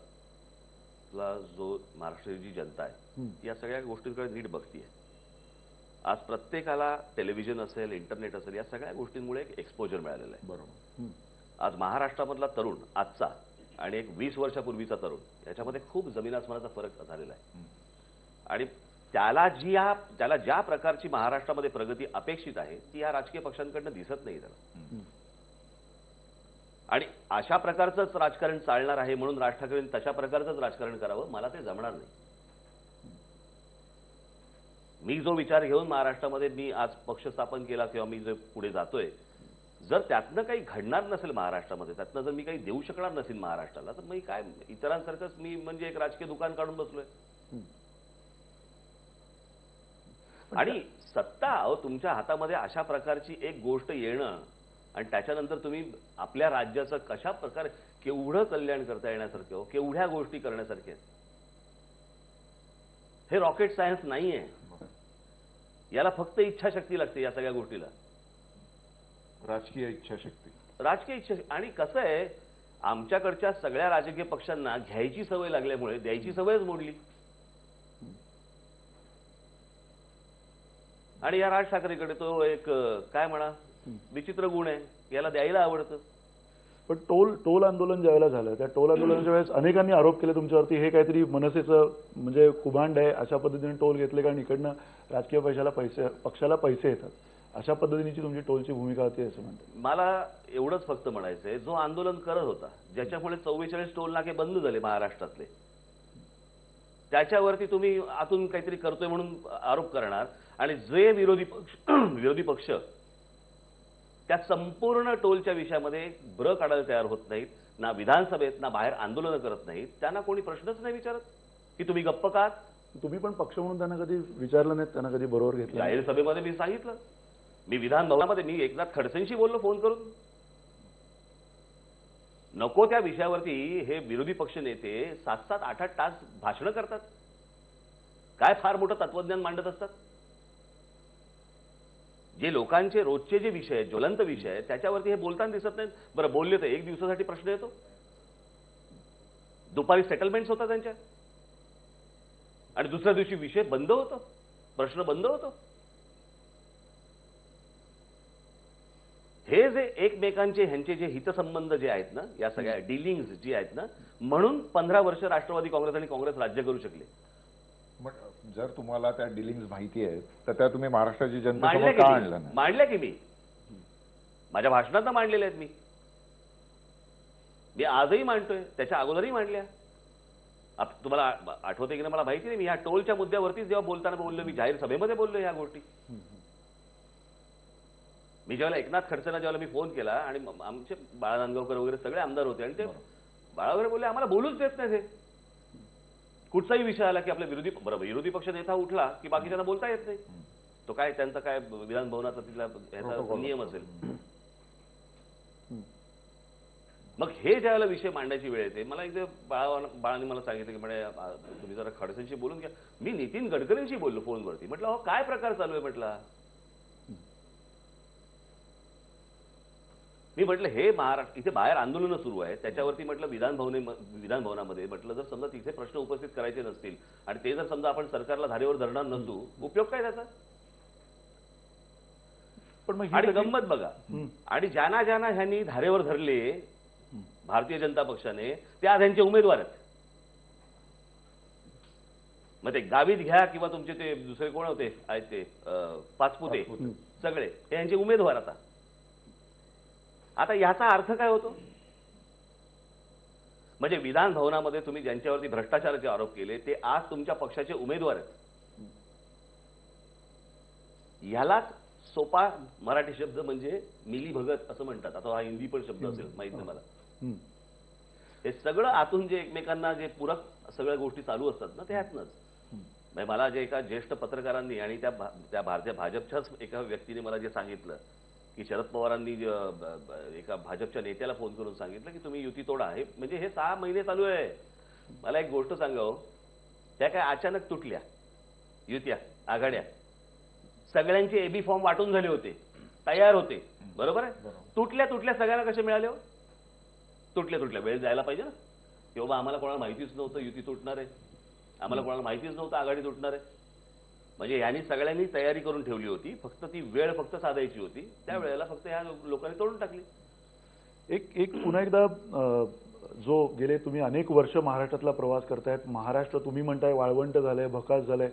जो महाराष्ट्राची जी जनता आहे या सगळ्या गोष्टींकडे नीट बघतीये. आज प्रत्येकाला टेलिव्हिजन असेल, इंटरनेट असेल, या सगळ्या गोष्टींमुळे एक एक्सपोजर मिळालेलं आहे. बरोबर. आज महाराष्ट्रामधला तरुण आजचा आणि एक 20 वर्षापूर्वीचा तरुण याच्यामध्ये खूप जमीन आसमानाचा फरक झालेला आहे. आणि त्याला ज्या प्रकारची महाराष्ट्रामध्ये प्रगती अपेक्षित आहे ती या राजकीय पक्षांकडनं दिसत नाही त्याला. आणि अशा प्रकारचंच राजकारण चालणार आहे म्हणून राज ठाकरेंनी तशा प्रकारचंच राजकारण करावं, मला ते जमणार नाही. मी जो विचार घेऊन महाराष्ट्रामध्ये मी आज पक्ष स्थापन केला किंवा मी जे पुढे जातोय, जर त्यातनं काही घडणार नसेल महाराष्ट्रामध्ये, त्यातनं जर मी काही देऊ शकणार नसेल महाराष्ट्राला, तर मी काय इतरांसारखंच मी म्हणजे एक राजकीय दुकान काढून बसलोय. आणि सत्ता तुमच्या हातामध्ये अशा प्रकारची एक गोष्ट येणं आणि त्याच्यानंतर तुम्ही आपल्या राज्याचं कशा प्रकारे केवढं कल्याण करता येण्यासारखं, केवढ्या गोष्टी करण्यासारख्या, हे रॉकेट सायन्स नाहीये. याला फक्त इच्छाशक्ती लागते या सगळ्या गोष्टीला. राजकीय इच्छाशक्ती. राजकीय इच्छाशक्ती. आणि कसं आहे, आमच्याकडच्या सगळ्या राजकीय पक्षांना घ्यायची सवय लागल्यामुळे द्यायची सवयच मोडली. आणि या राज ठाकरेकडे तो एक काय म्हणा विचित्र गुण आहे, याला द्यायला आवडतं. पण टोल आंदोलन ज्यावेळेला झालं त्या टोल आंदोलनाच्या वेळेस अनेकांनी आरोप केले तुमच्यावरती, हे काहीतरी मनसेचं म्हणजे कुभांड आहे, अशा पद्धतीने टोल घेतले कारण इकडनं राजकीय पक्षाला पैसे येतात, अशा पद्धतीची तुमची टोलची भूमिका होती असं म्हणतात. मला एवढंच फक्त म्हणायचंय, जो आंदोलन करत होता ज्याच्यामुळे 44 टोल नाके बंद झाले महाराष्ट्रातले, त्याच्यावरती तुम्ही आतून काहीतरी करतोय म्हणून आरोप करणार आणि जे विरोधी पक्ष त्या संपूर्ण टोलच्या विषयामध्ये ब्र काढायला तयार होत नाहीत, ना विधानसभेत ना बाहेर आंदोलनं करत नाहीत, त्यांना कोणी प्रश्नच नाही विचारत की तुम्ही गप्प का. तुम्ही पण पक्ष म्हणून त्यांना कधी विचारलं नाहीत, त्यांना कधी बरोबर घेतलं? जाहीर सभेमध्ये मी सांगितलं, मी विधान भवनामध्ये मी एकनाथ खडसेंशी बोललो फोन करून. नको त्या विषयावरती हे विरोधी पक्ष नेते 7-7, 8-8 तास भाषणं करतात. काय फार मोठं तत्वज्ञान मांडत असतात. जे लोकांचे रोजचे जे विषय आहेत, ज्वलंत विषय आहेत, त्याच्यावरती हे बोलताना दिसत नाहीत. बरं, बोलले तर एक दिवसासाठी प्रश्न येतो, दुपारी सेटलमेंट्स होतात त्यांच्या आणि दुसऱ्या दिवशी विषय बंद होतो, प्रश्न बंद होतो. हे जे एकमेकांचे ह्यांचे जे हितसंबंध जे आहेत ना, या सगळ्या डिलिंग्स जी आहेत ना, म्हणून 15 वर्ष राष्ट्रवादी काँग्रेस आणि काँग्रेस राज्य करू शकले. जर तुम्हाला त्या डिलिंग्स माहिती आहेत तर त्या तुम्ही महाराष्ट्राची जनतेसमोर का आणलं नाही? मांडल्या की मी माझ्या भाषणात मांडलेल्या आहेत. मी आजही मांडतोय, त्याच्या अगोदरही मांडल्या. तुम्हाला आठवते की नाही मला माहिती नाही, मी ह्या टोलच्या मुद्द्यावरतीच जेव्हा बोलताना बोललो, मी जाहीर सभेमध्ये बोललो ह्या गोष्टी. मी ज्यावेळेला एकनाथ खडसेंना ज्यावेळेला मी फोन केला आणि आमचे बाळा नांदगावकर वगैरे सगळे आमदार होते आणि ते बाळा वगैरे बोलले आम्हाला बोलूच देत नाही. ते कुठचाही विषय आला की आपला विरोधी पक्ष नेता उठला की बाकीच्यांना बोलता येत नाही. तो काय त्यांचा काय विधान भवनाचा तिथला ह्याचा नियम असेल. मग हे ज्यावेळेला विषय मांडायची वेळ येते, मला एकदा बाळाने मला सांगितलं की म्हणे तुम्ही जरा खडसेंशी बोलून घ्या. मी नितीन गडकरींशी बोललो फोनवरती. म्हटलं हो काय प्रकार चालू आहे म्हटलं. मी म्हटलं हे महाराष्ट्र इथे बाहेर आंदोलनं सुरू आहेत, त्याच्यावरती म्हटलं विधान भवनामध्ये म्हटलं जर समजा तिथे प्रश्न उपस्थित करायचे नसतील आणि ते जर समजा आपण सरकारला धारेवर धरणार नसू, उपयोग काय त्याचा. पण मग आणि गंमत बघा, आणि ज्यांना ह्यांनी धारेवर धरले भारतीय जनता पक्षाने, ते आज ह्यांचे उमेदवार आहेत. मग ते गावित घ्या किंवा तुमचे ते दुसरे कोण होते आहेत ते पाचपुते सगळे हे यांचे उमेदवार. आता याचा अर्थ काय होतो, म्हणजे विधान भवनामध्ये तुम्ही ज्यांच्यावरती भ्रष्टाचाराचे आरोप केले ते आज तुमच्या पक्षाचे उमेदवार आहेत. ह्यालाच सोपा मराठी शब्द म्हणजे मिलीभगत असं म्हणतात. आता हा हिंदी पण शब्द असेल माहित नाही मला. हे सगळं आतून जे एकमेकांना जे पूरक सगळ्या गोष्टी चालू असतात ना ते ह्यातनंच. म्हणजे मला जे एका ज्येष्ठ पत्रकारांनी आणि त्या भारतीय भाजपच्याच एका व्यक्तीने मला जे सांगितलं की शरद पवारांनी एका भाजपच्या नेत्याला फोन करून सांगितलं की तुम्ही युती तोडा. हे म्हणजे हे 6 महिने चालू आहे. मला एक गोष्ट सांगावं, त्या काय अचानक तुटल्या युत्या आघाड्या. सगळ्यांचे एबी फॉर्म वाटून झाले होते, तयार होते, बरोबर आहे. तुटल्या सगळ्यांना कसे मिळाले हो? तुटल्या वेळ जायला पाहिजे ना की बाबा आम्हाला कोणाला माहितीच नव्हतं युती तुटणार आहे, आम्हाला कोणाला माहितीच नव्हतं आघाडी तुटणार आहे. म्हणजे यांनी सगळ्यांनी तयारी करून ठेवली होती, फक्त ती वेळ फक्त साधायची होती. त्या वेळेला फक्त ह्या लोकांनी तोडून टाकली. एक पुन्हा एकदा जो गेले तुम्ही अनेक वर्ष महाराष्ट्रातला प्रवास करतायत, महाराष्ट्र तुम्ही म्हणताय वाळवंट झालंय, भकास झालंय,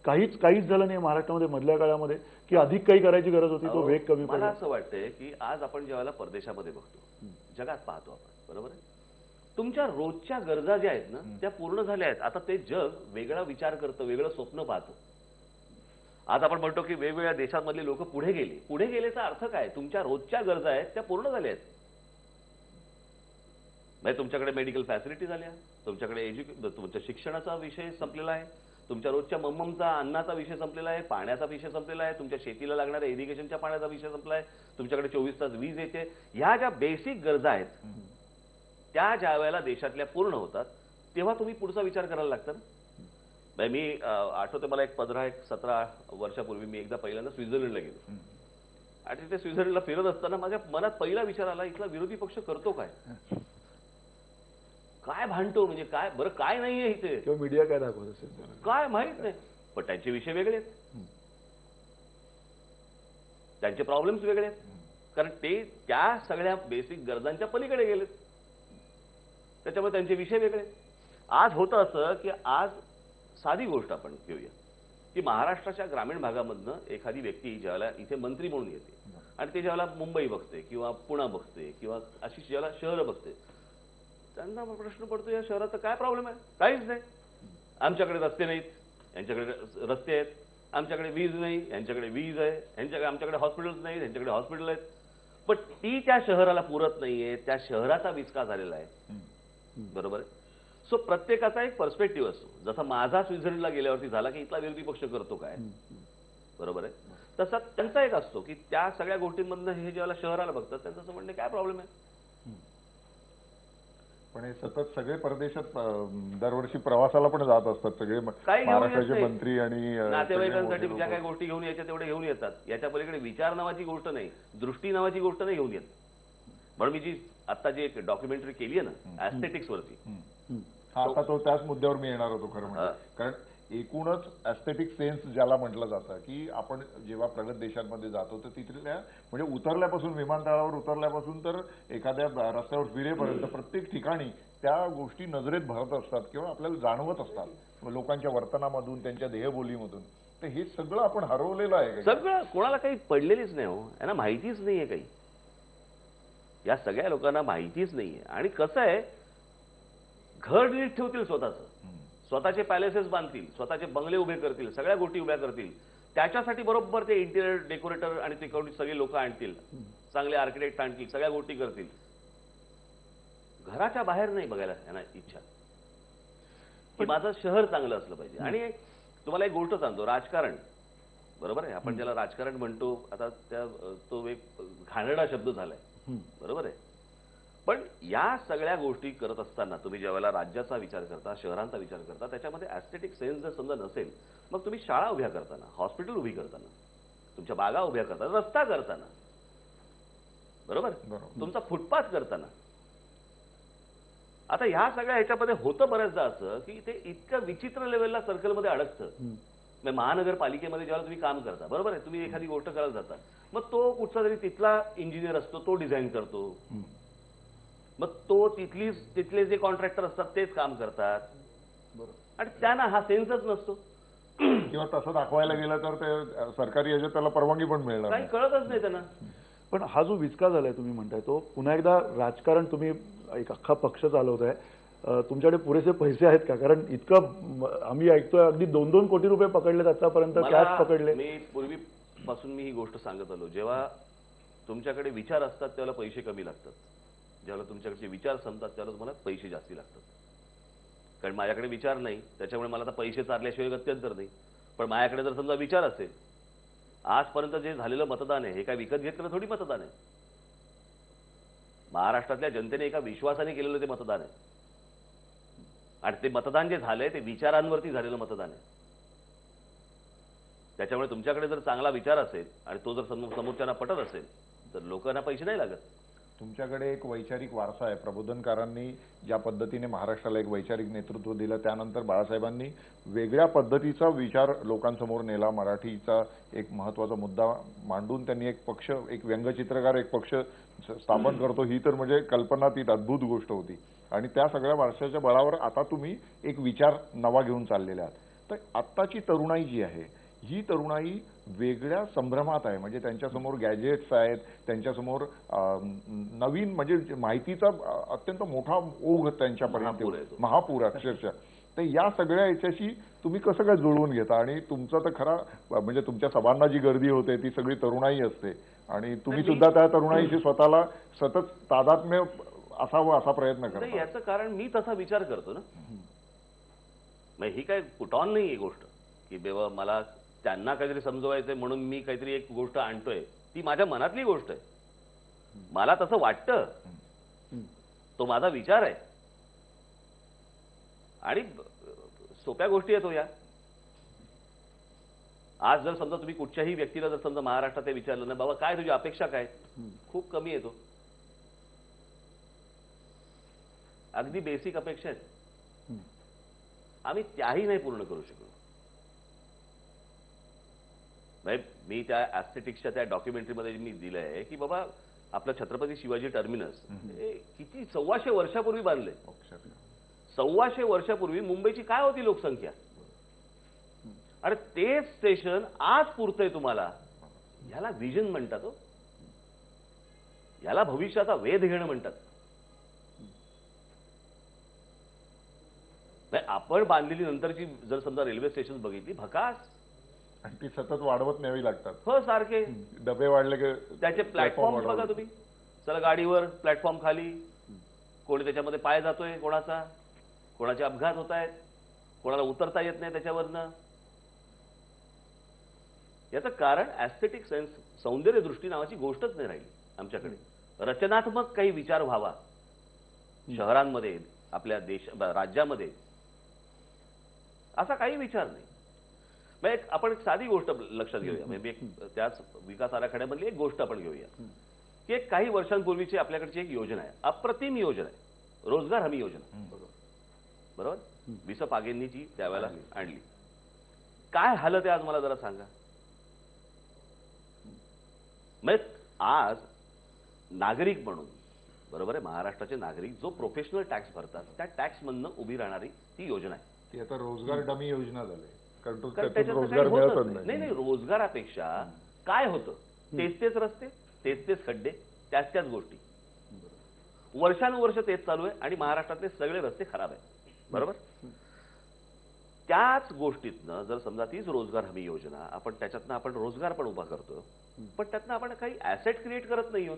काहीच झालं नाही महाराष्ट्रामध्ये मधल्या काळामध्ये, की अधिक काही करायची गरज होती, तो वेग कमी मला पडला. असं वाटतंय की आज आपण ज्यावेळेला परदेशामध्ये बघतो, जगात पाहतो आपण, बरोबर आहे, तुमच्या रोजच्या गरजा ज्या आहेत ना त्या पूर्ण झाल्या आहेत. आता ते जग वेगळा विचार करतं, वेगळं स्वप्न पाहतं. आज आपण म्हणतो की वेगवेगळ्या देशांमधले लोक पुढे गेलेचा अर्थ काय? तुमच्या रोजच्या गरजा आहेत त्या पूर्ण झाल्या आहेत. म्हणजे तुमच्याकडे मेडिकल फॅसिलिटी झाल्या, तुमच्याकडे तुमच्या शिक्षणाचा विषय संपलेला आहे, तुमच्या रोजच्या मम्ममचा अन्नाचा विषय संपलेला आहे, पाण्याचा विषय संपलेला आहे, तुमच्या शेतीला लागणाऱ्या इरिगेशनच्या पाण्याचा विषय संपला आहे, तुमच्याकडे 24 तास वीज येते. ह्या ज्या बेसिक गरजा आहेत त्या ज्या वेळेला देशातल्या पूर्ण होतात तेव्हा तुम्ही पुढचा विचार करायला लागतं ना. मी आठवते मला 17 वर्षापूर्वी मी एकदा पहिल्यांदा स्वित्झर्लंडला गेलो आणि तिथे स्वित्झर्लंडला फिरत असताना माझ्या मनात पहिला विचार आला, इथला विरोधी पक्ष करतो काय भांडतो, म्हणजे काय बरं काय नाहीये इथे, किंवा मीडिया काय दाखवत असेल काय माहित नाही. पण त्यांचे विषय वेगळे आहेत, त्यांचे प्रॉब्लेम्स वेगळे आहेत, कारण ते त्या सगळ्या बेसिक गरजांच्या पलीकडे गेलेत, त्याच्यामुळे त्यांचे विषय वेगळे. आज होतं असं की आज साधी गोष्ट आपण घेऊया की महाराष्ट्राच्या ग्रामीण भागामधनं एखादी व्यक्ती ज्यावेळेला इथे मंत्री म्हणून येते आणि ते ज्यावेळेला मुंबई बघते किंवा पुणे बघते किंवा अशी ज्यावेळेला शहरं बघते, त्यांना प्रश्न पडतो या शहराचा काय प्रॉब्लेम आहे? काहीच नाही. आमच्याकडे रस्ते नाहीत, यांच्याकडे रस्ते आहेत. आमच्याकडे वीज नाही, यांच्याकडे वीज आहे. आमच्याकडे हॉस्पिटल्स नाहीत, यांच्याकडे हॉस्पिटल आहेत. पण ती त्या शहराला पुरत नाहीये, त्या शहराचा विस्कास झालेला आहे, बरोबर आहे. सो प्रत्येकाचा एक पर्स्पेक्टिव्ह असतो. जसा माझा स्वित्झर्लंडला गेल्यावरती झाला की इथला विरोधी पक्ष करतो काय, बरोबर आहे, तसा त्यांचा एक असतो की त्या सगळ्या गोष्टींमधनं हे ज्यावेळेला शहराला बघतात त्यांचं असं म्हणणं काय प्रॉब्लेम आहे. पण हे सतत सगळे परदेशात दरवर्षी प्रवासाला पण जात असतात सगळे महाराष्ट्राचे मंत्री आणि नातेवाईकांसाठी ज्या काही गोष्टी घेऊन यायच्या तेवढे घेऊन येतात. याच्या पलीकडे विचार नावाची गोष्ट नाही, दृष्टी नावाची गोष्ट नाही घेऊन येत. म्हणून मी जी आता जी एक डॉक्युमेंटरी केली आहे ना ऍस्थेटिक्स वरती, आता तो त्याच मुद्द्यावर मी येणार होतो खरं म्हणजे. कारण एकूणच ऍस्थेटिक सेन्स ज्याला म्हटलं जातं की आपण जेव्हा प्रगत देशांमध्ये जातो तर तिथल्या म्हणजे उतरल्यापासून विमानतळावर उतरल्यापासून तर एखाद्या रस्त्यावर फिरेपर्यंत प्रत्येक ठिकाणी त्या गोष्टी नजरेत भरत असतात किंवा आपल्याला जाणवत असतात लोकांच्या वर्तनामधून, त्यांच्या देहबोलीमधून. तर हे सगळं आपण हरवलेलं आहे. सगळं कोणाला काही पडलेलीच नाही हो, यांना माहितीच नाहीये काही. या सगळ्या लोकांना माहितीच नाहीये. आणि कसं आहे, घर नीट ठेवतील स्वतःचं, स्वतःचे पॅलेसेस बांधतील, स्वतःचे बंगले उभे करतील, सगळ्या गोष्टी उभ्या करतील. त्याच्यासाठी बरोबर ते इंटिरियर डेकोरेटर आणि ते सगळे लोक आणतील, चांगले आर्किटेक्ट आणतील, सगळ्या गोष्टी करतील. घराच्या बाहेर नाही बघायला यांना इच्छा की माझं शहर चांगलं असलं पाहिजे. आणि तुम्हाला एक गोष्ट सांगतो, राजकारण, बरोबर आहे, आपण ज्याला राजकारण म्हणतो आता तो एक घाणेरडा शब्द झालाय, बरोबर आहे. पण या सगळ्या गोष्टी करत असताना तुम्ही ज्यावेळेला राज्याचा विचार करता, शहरांचा विचार करता, त्याच्यामध्ये ऍस्थेटिक सेन्स जर समजा नसेल, मग तुम्ही शाळा उभ्या करताना, हॉस्पिटल उभी करताना, तुमच्या बागा उभ्या करताना, रस्ता करताना, बरोबर, तुमचा फुटपाथ करताना, आता ह्या सगळ्या ह्याच्यामध्ये होतं बऱ्याचदा असं की ते इतकं विचित्र लेवलला सर्कलमध्ये अडकतं. महानगरपालिकेमध्ये जेव्हा तुम्ही काम करता, बरोबर आहे, तुम्ही एखादी गोष्ट करायला जाता, मग तो कुठचा तरी तिथला इंजिनियर असतो, तो डिझाईन करतो, मग तो तिथले जे कॉन्ट्रॅक्टर असतात तेच काम करतात, आणि त्यांना हा सेन्सच नसतो. किंवा तसं दाखवायला गेलं तर ते सरकारी याच्यात त्याला परवानगी पण मिळणार काही कळतच नाही त्यांना. पण हा जो विस्कास झालाय तुम्ही म्हणताय, तो पुन्हा एकदा राजकारण, तुम्ही एक अख्खा पक्ष चालवताय, तुमच्याकडे पुरेसे पैसे आहेत का? कारण इतकं आम्ही ऐकतोय अगदी 2-2 कोटी रुपये पकडलेत आतापर्यंत, कॅश पकडले. मी पूर्वीपासून मी ही गोष्ट सांगत आलो, जेव्हा तुमच्याकडे विचार असतात तेव्हा पैसे कमी लागतात, ज्यावेळेला तुमच्याकडचे विचार संपतात त्यावेळेला तुम्हाला पैसे जास्ती लागतात. कारण माझ्याकडे विचार नाही, त्याच्यामुळे मला आता पैसे चालल्याशिवाय गत्यंतर नाही. पण माझ्याकडे जर समजा विचार असेल, आजपर्यंत जे झालेलं मतदान आहे हे काय विकत घेतलेलं थोडी मतदान आहे. महाराष्ट्रातल्या जनतेने एका विश्वासाने केलेलं ते मतदान आहे. आणि ते मतदान जे झालंय ते विचारांवरती झालेलं मतदान आहे. त्याच्यामुळे तुमच्याकडे जर चांगला विचार असेल आणि तो जर समोरच्यांना पटत असेल तर लोकांना पैसे नाही लागत. तुमच्याकडे एक वैचारिक वारसा आहे. प्रबोधनकारांनी ज्या पद्धतीने महाराष्ट्राला एक वैचारिक नेतृत्व दिलं, त्यानंतर बाळासाहेबांनी वेगळ्या पद्धतीचा विचार लोकांसमोर नेला. मराठीचा एक महत्त्वाचा मुद्दा मांडून त्यांनी एक पक्ष, एक व्यंगचित्रकार एक पक्ष स्थापन करतो, ही तर म्हणजे कल्पनातीत अद्भुत गोष्ट होती. आणि त्या सगळ्या वारशाच्या बळावर आता तुम्ही एक विचार नवा घेऊन चाललेले आहात. तर आत्ताची तरुणाई जी आहे, ही तरुणाई वेगळ्या संभ्रमात आहे. म्हणजे त्यांच्यासमोर गॅजेट्स आहेत, त्यांच्यासमोर नवीन म्हणजे माहितीचा अत्यंत मोठा ओघ त्यांच्यापर्यंत, महापूर अक्षरशः. तर या सगळ्या याच्याशी तुम्ही कसं काय जुळवून घेता? आणि तुमचा तर खरा म्हणजे तुमच्या सभांना जी गर्दी होते ती सगळी तरुणाई असते आणि तुम्ही सुद्धा त्या तरुणाईशी स्वतःला सतत तादात्म्य असावं असा प्रयत्न करता. याचं कारण मी तसा विचार करतो ना. मग ही काय पुटॉन नाही ही गोष्ट की बेवा मला त्यांना काहीतरी समजवायचंय म्हणून मी काहीतरी एक गोष्ट आणतोय. ती माझ्या मनातली गोष्ट आहे. मला तसं वाटतं, तो माझा विचार आहे. आणि सोप्या गोष्टी येतो या. आज जर समजा तुम्ही कुठच्याही व्यक्तीला जर समजा महाराष्ट्रात विचारलं ना, बाबा काय तुझी अपेक्षा काय, खूप कमी येतो. अगदी बेसिक अपेक्षा आहेत, आम्ही त्याही नाही पूर्ण करू शकलो. मी त्या ॲस्थेटिक्सच्या त्या डॉक्युमेंटरीमध्ये मी दिलंय की बाबा आपलं छत्रपती शिवाजी टर्मिनस किती 125 वर्षापूर्वी बांधले. 125 वर्षापूर्वी मुंबईची काय होती लोकसंख्या, अरे तेच स्टेशन आज पुरतंय तुम्हाला. याला विजन म्हणतात हो, याला भविष्याचा वेध घेणं म्हणतात. आपण बांधलेली नंतरची जर समजा रेल्वे स्टेशन बघितली, भकास. आणि ती सतत वाढवत न्यावी लागतात. हो, सारखे डबे वाढले की त्याचे प्लॅटफॉर्म बघा तुम्ही. चला गाडीवर प्लॅटफॉर्म खाली, कोणी त्याच्यामध्ये पाय जातोय, कोणाचे अपघात होत आहेत, कोणाला उतरता येत नाही त्याच्यावरनं. याचं कारण ॲस्थेटिक सेन्स, सौंदर्य दृष्टी नावाची गोष्टच नाही राहिली आमच्याकडे. रचनात्मक काही विचार व्हावा शहरांमध्ये, आपल्या राज्यामध्ये, असा काही विचार नाही. आपण एक साधी गोष्ट लक्षात घेऊया. म्हणजे त्याच विकास आराखड्यामधली एक गोष्ट आपण घेऊया की एक काही वर्षांपूर्वीची आपल्याकडची एक योजना आहे, अप्रतिम योजना आहे, रोजगार हमी योजना. बरोबर, विस पागेंनी जी त्यावेळेला आणली. काय हालत आहे आज मला जरा सांगा. आज नागरिक म्हणून, बरोबर आहे, महाराष्ट्राचे नागरिक जो प्रोफेशनल टॅक्स भरतात त्या टॅक्स मधनं उभी राहणारी ती योजना आहे. ती आता रोजगार डमी योजना झाली. कारण रोजगार मिळत नाही. रोजगारापेक्षा काय होतं, तेच रस्ते, तेच खड्डे, त्याच गोष्टी वर्षानुवर्ष तेच चालू आहे. आणि महाराष्ट्रातले सगळे रस्ते खराब आहेत. बरोबर, त्याच गोष्टीतनं जर समजा तीच रोजगार हमी योजना आपण त्याच्यातनं आपण रोजगार पण उभा करतो, पण त्यातनं आपण काही ऍसेट क्रिएट करत नाही आहोत.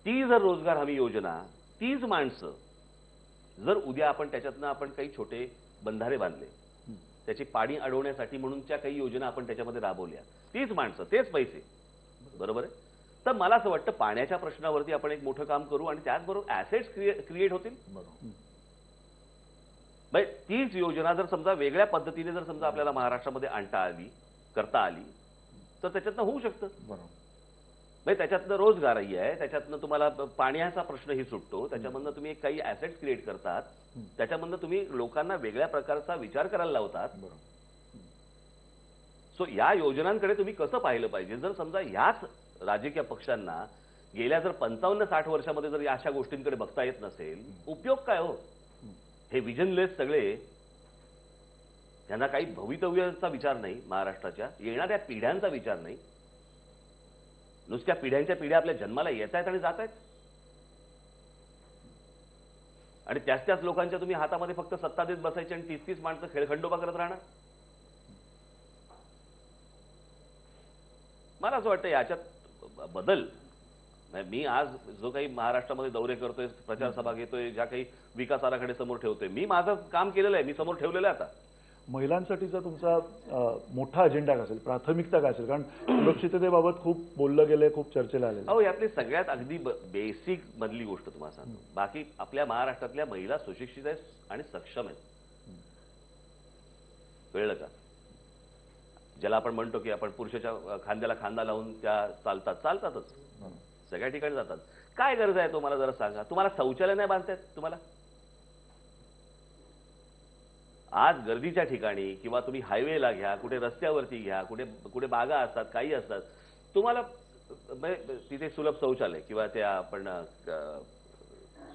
ती जर रोजगार हमी योजना, तीच माणसं जर उद्या आपण त्याच्यातनं आपण काही छोटे बंधारे बांधले, त्याची पाणी अडवण्यासाठी म्हणूनच्या काही योजना आपण त्याच्यामध्ये राबवल्या, तीच माणसं, तेच पैसे, बरोबर आहे. तर मला असं वाटतं पाण्याच्या प्रश्नावरती आपण एक मोठं काम करू आणि त्याचबरोबर ऍसेट्स क्रिएट होतील. तीच योजना जर समजा वेगळ्या पद्धतीने जर समजा आपल्याला महाराष्ट्रामध्ये करता आली तर त्याच्यातनं होऊ शकतं. त्याच्यातनं रोजगारही आहे, त्याच्यातनं तुम्हाला पाण्याचा प्रश्नही सुटतो, त्याच्यामधनं तुम्ही काही ऍसेट्स क्रिएट करतात, त्याच्यामधनं तुम्ही लोकांना वेगळ्या प्रकारचा विचार करायला लावतात. सो या योजनांकडे तुम्ही कसं पाहिलं पाहिजे. जर समजा ह्याच राजकीय पक्षांना गेल्या जर 55-60 वर्षामध्ये जर अशा गोष्टींकडे बघता येत नसेल, उपयोग काय हो. हे विजनलेस सगळे, त्यांना काही भवितव्याचा विचार नाही, महाराष्ट्राच्या येणाऱ्या पिढ्यांचा विचार नाही. नुसत्या पिढ्यांच्या पिढ्या आपल्या जन्माला येत आहेत आणि जात आहेत, आणि त्याच लोकांच्या तुम्ही हातामध्ये फक्त सत्ता देत बसायची आणि 30-30 माणसं खेळखंडोबा करत राहणार. मला असं वाटतं याच्यात बदल मी आज जो काही महाराष्ट्रामध्ये दौरे करतोय, प्रचार सभा घेतोय, ज्या काही विकास आराखडे समोर ठेवतोय, मी माझं काम केलेलं आहे, मी समोर ठेवलेलं आहे. आता महिलांसाठीचा तुमचा मोठा अजेंडा काय असेल, प्राथमिकता काय असेल? कारण सुरक्षिततेबाबत खूप बोललं गेलंय, खूप चर्चेला आलेलं. अहो, यातली सगळ्यात अगदी बेसिक मधली गोष्ट तुम्हाला सांगतो, बाकी आपल्या महाराष्ट्रातल्या महिला सुशिक्षित आहेत आणि सक्षम आहेत. कळलं का? ज्याला आपण म्हणतो की आपण पुरुषाच्या खांद्याला खांदा लावून त्या चालतातच, सगळ्या ठिकाणी जातात. काय गरज आहे तुम्हाला जरा सांगा? तुम्हाला शौचालय नाही बांधतायत? तुम्हाला आज गर्दीच्या ठिकाणी किंवा तुम्ही हायवेला घ्या, कुठे रस्त्यावरती घ्या, कुठे कुठे बागा असतात, काही असतात, तुम्हाला तिथे सुलभ शौचालय किंवा त्या आपण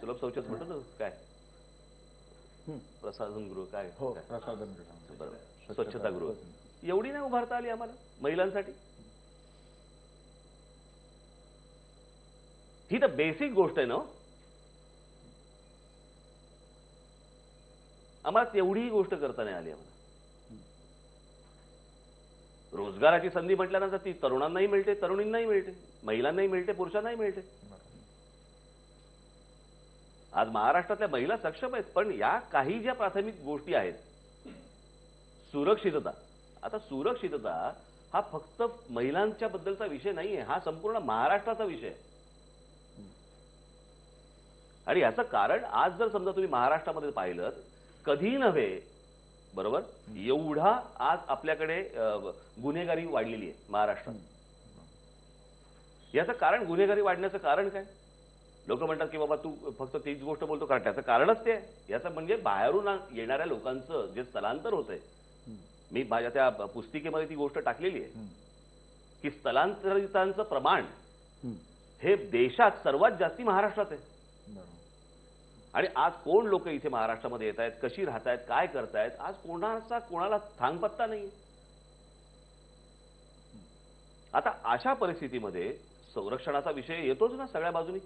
सुलभ शौचालय म्हणतो ना, काय प्रसाधनगृह, काय प्रसाधनगृह, बरोबर, स्वच्छतागृह, एवढी नाही उभारता आली आम्हाला महिलांसाठी. ही तर बेसिक गोष्ट आहे ना. आम्हाला तेवढीही गोष्ट करता नाही आली. आम्हाला रोजगाराची संधी म्हटल्यानंतर ती तरुणांनाही मिळते, तरुणींनाही मिळते, महिलांनाही मिळते, पुरुषांनाही मिळते. आज महाराष्ट्रातल्या महिला सक्षम आहेत, पण या काही ज्या प्राथमिक गोष्टी आहेत, सुरक्षितता. आता सुरक्षितता हा फक्त महिलांच्या बद्दलचा विषय नाहीये, हा संपूर्ण महाराष्ट्राचा विषय आहे. आणि याचं कारण आज जर समजा तुम्ही महाराष्ट्रामध्ये पाहिलं, कधी नव्हे, बरोबर, एवढा आज आपल्याकडे गुन्हेगारी वाढलेली आहे महाराष्ट्रात. याचं कारण, गुन्हेगारी वाढण्याचं कारण काय? लोक म्हणतात की बाबा तू फक्त तीच गोष्ट बोलतो, कारण त्याचं कारणच ते आहे. याचं म्हणजे बाहेरून येणाऱ्या लोकांचं जे स्थलांतर होतंय. मी माझ्या त्या पुस्तिकेमध्ये ती गोष्ट टाकलेली आहे की स्थलांतरितांचं प्रमाण हे देशात सर्वात जास्ती महाराष्ट्रात आहे. आणि आज कोण लोक इथे महाराष्ट्रामध्ये येत आहेत, कशी राहत आहेत, काय करतायत, आज कोणाला थांगपत्ता नाही. आता अशा परिस्थितीमध्ये संरक्षणाचा विषय येतोच ना सगळ्या बाजूनी.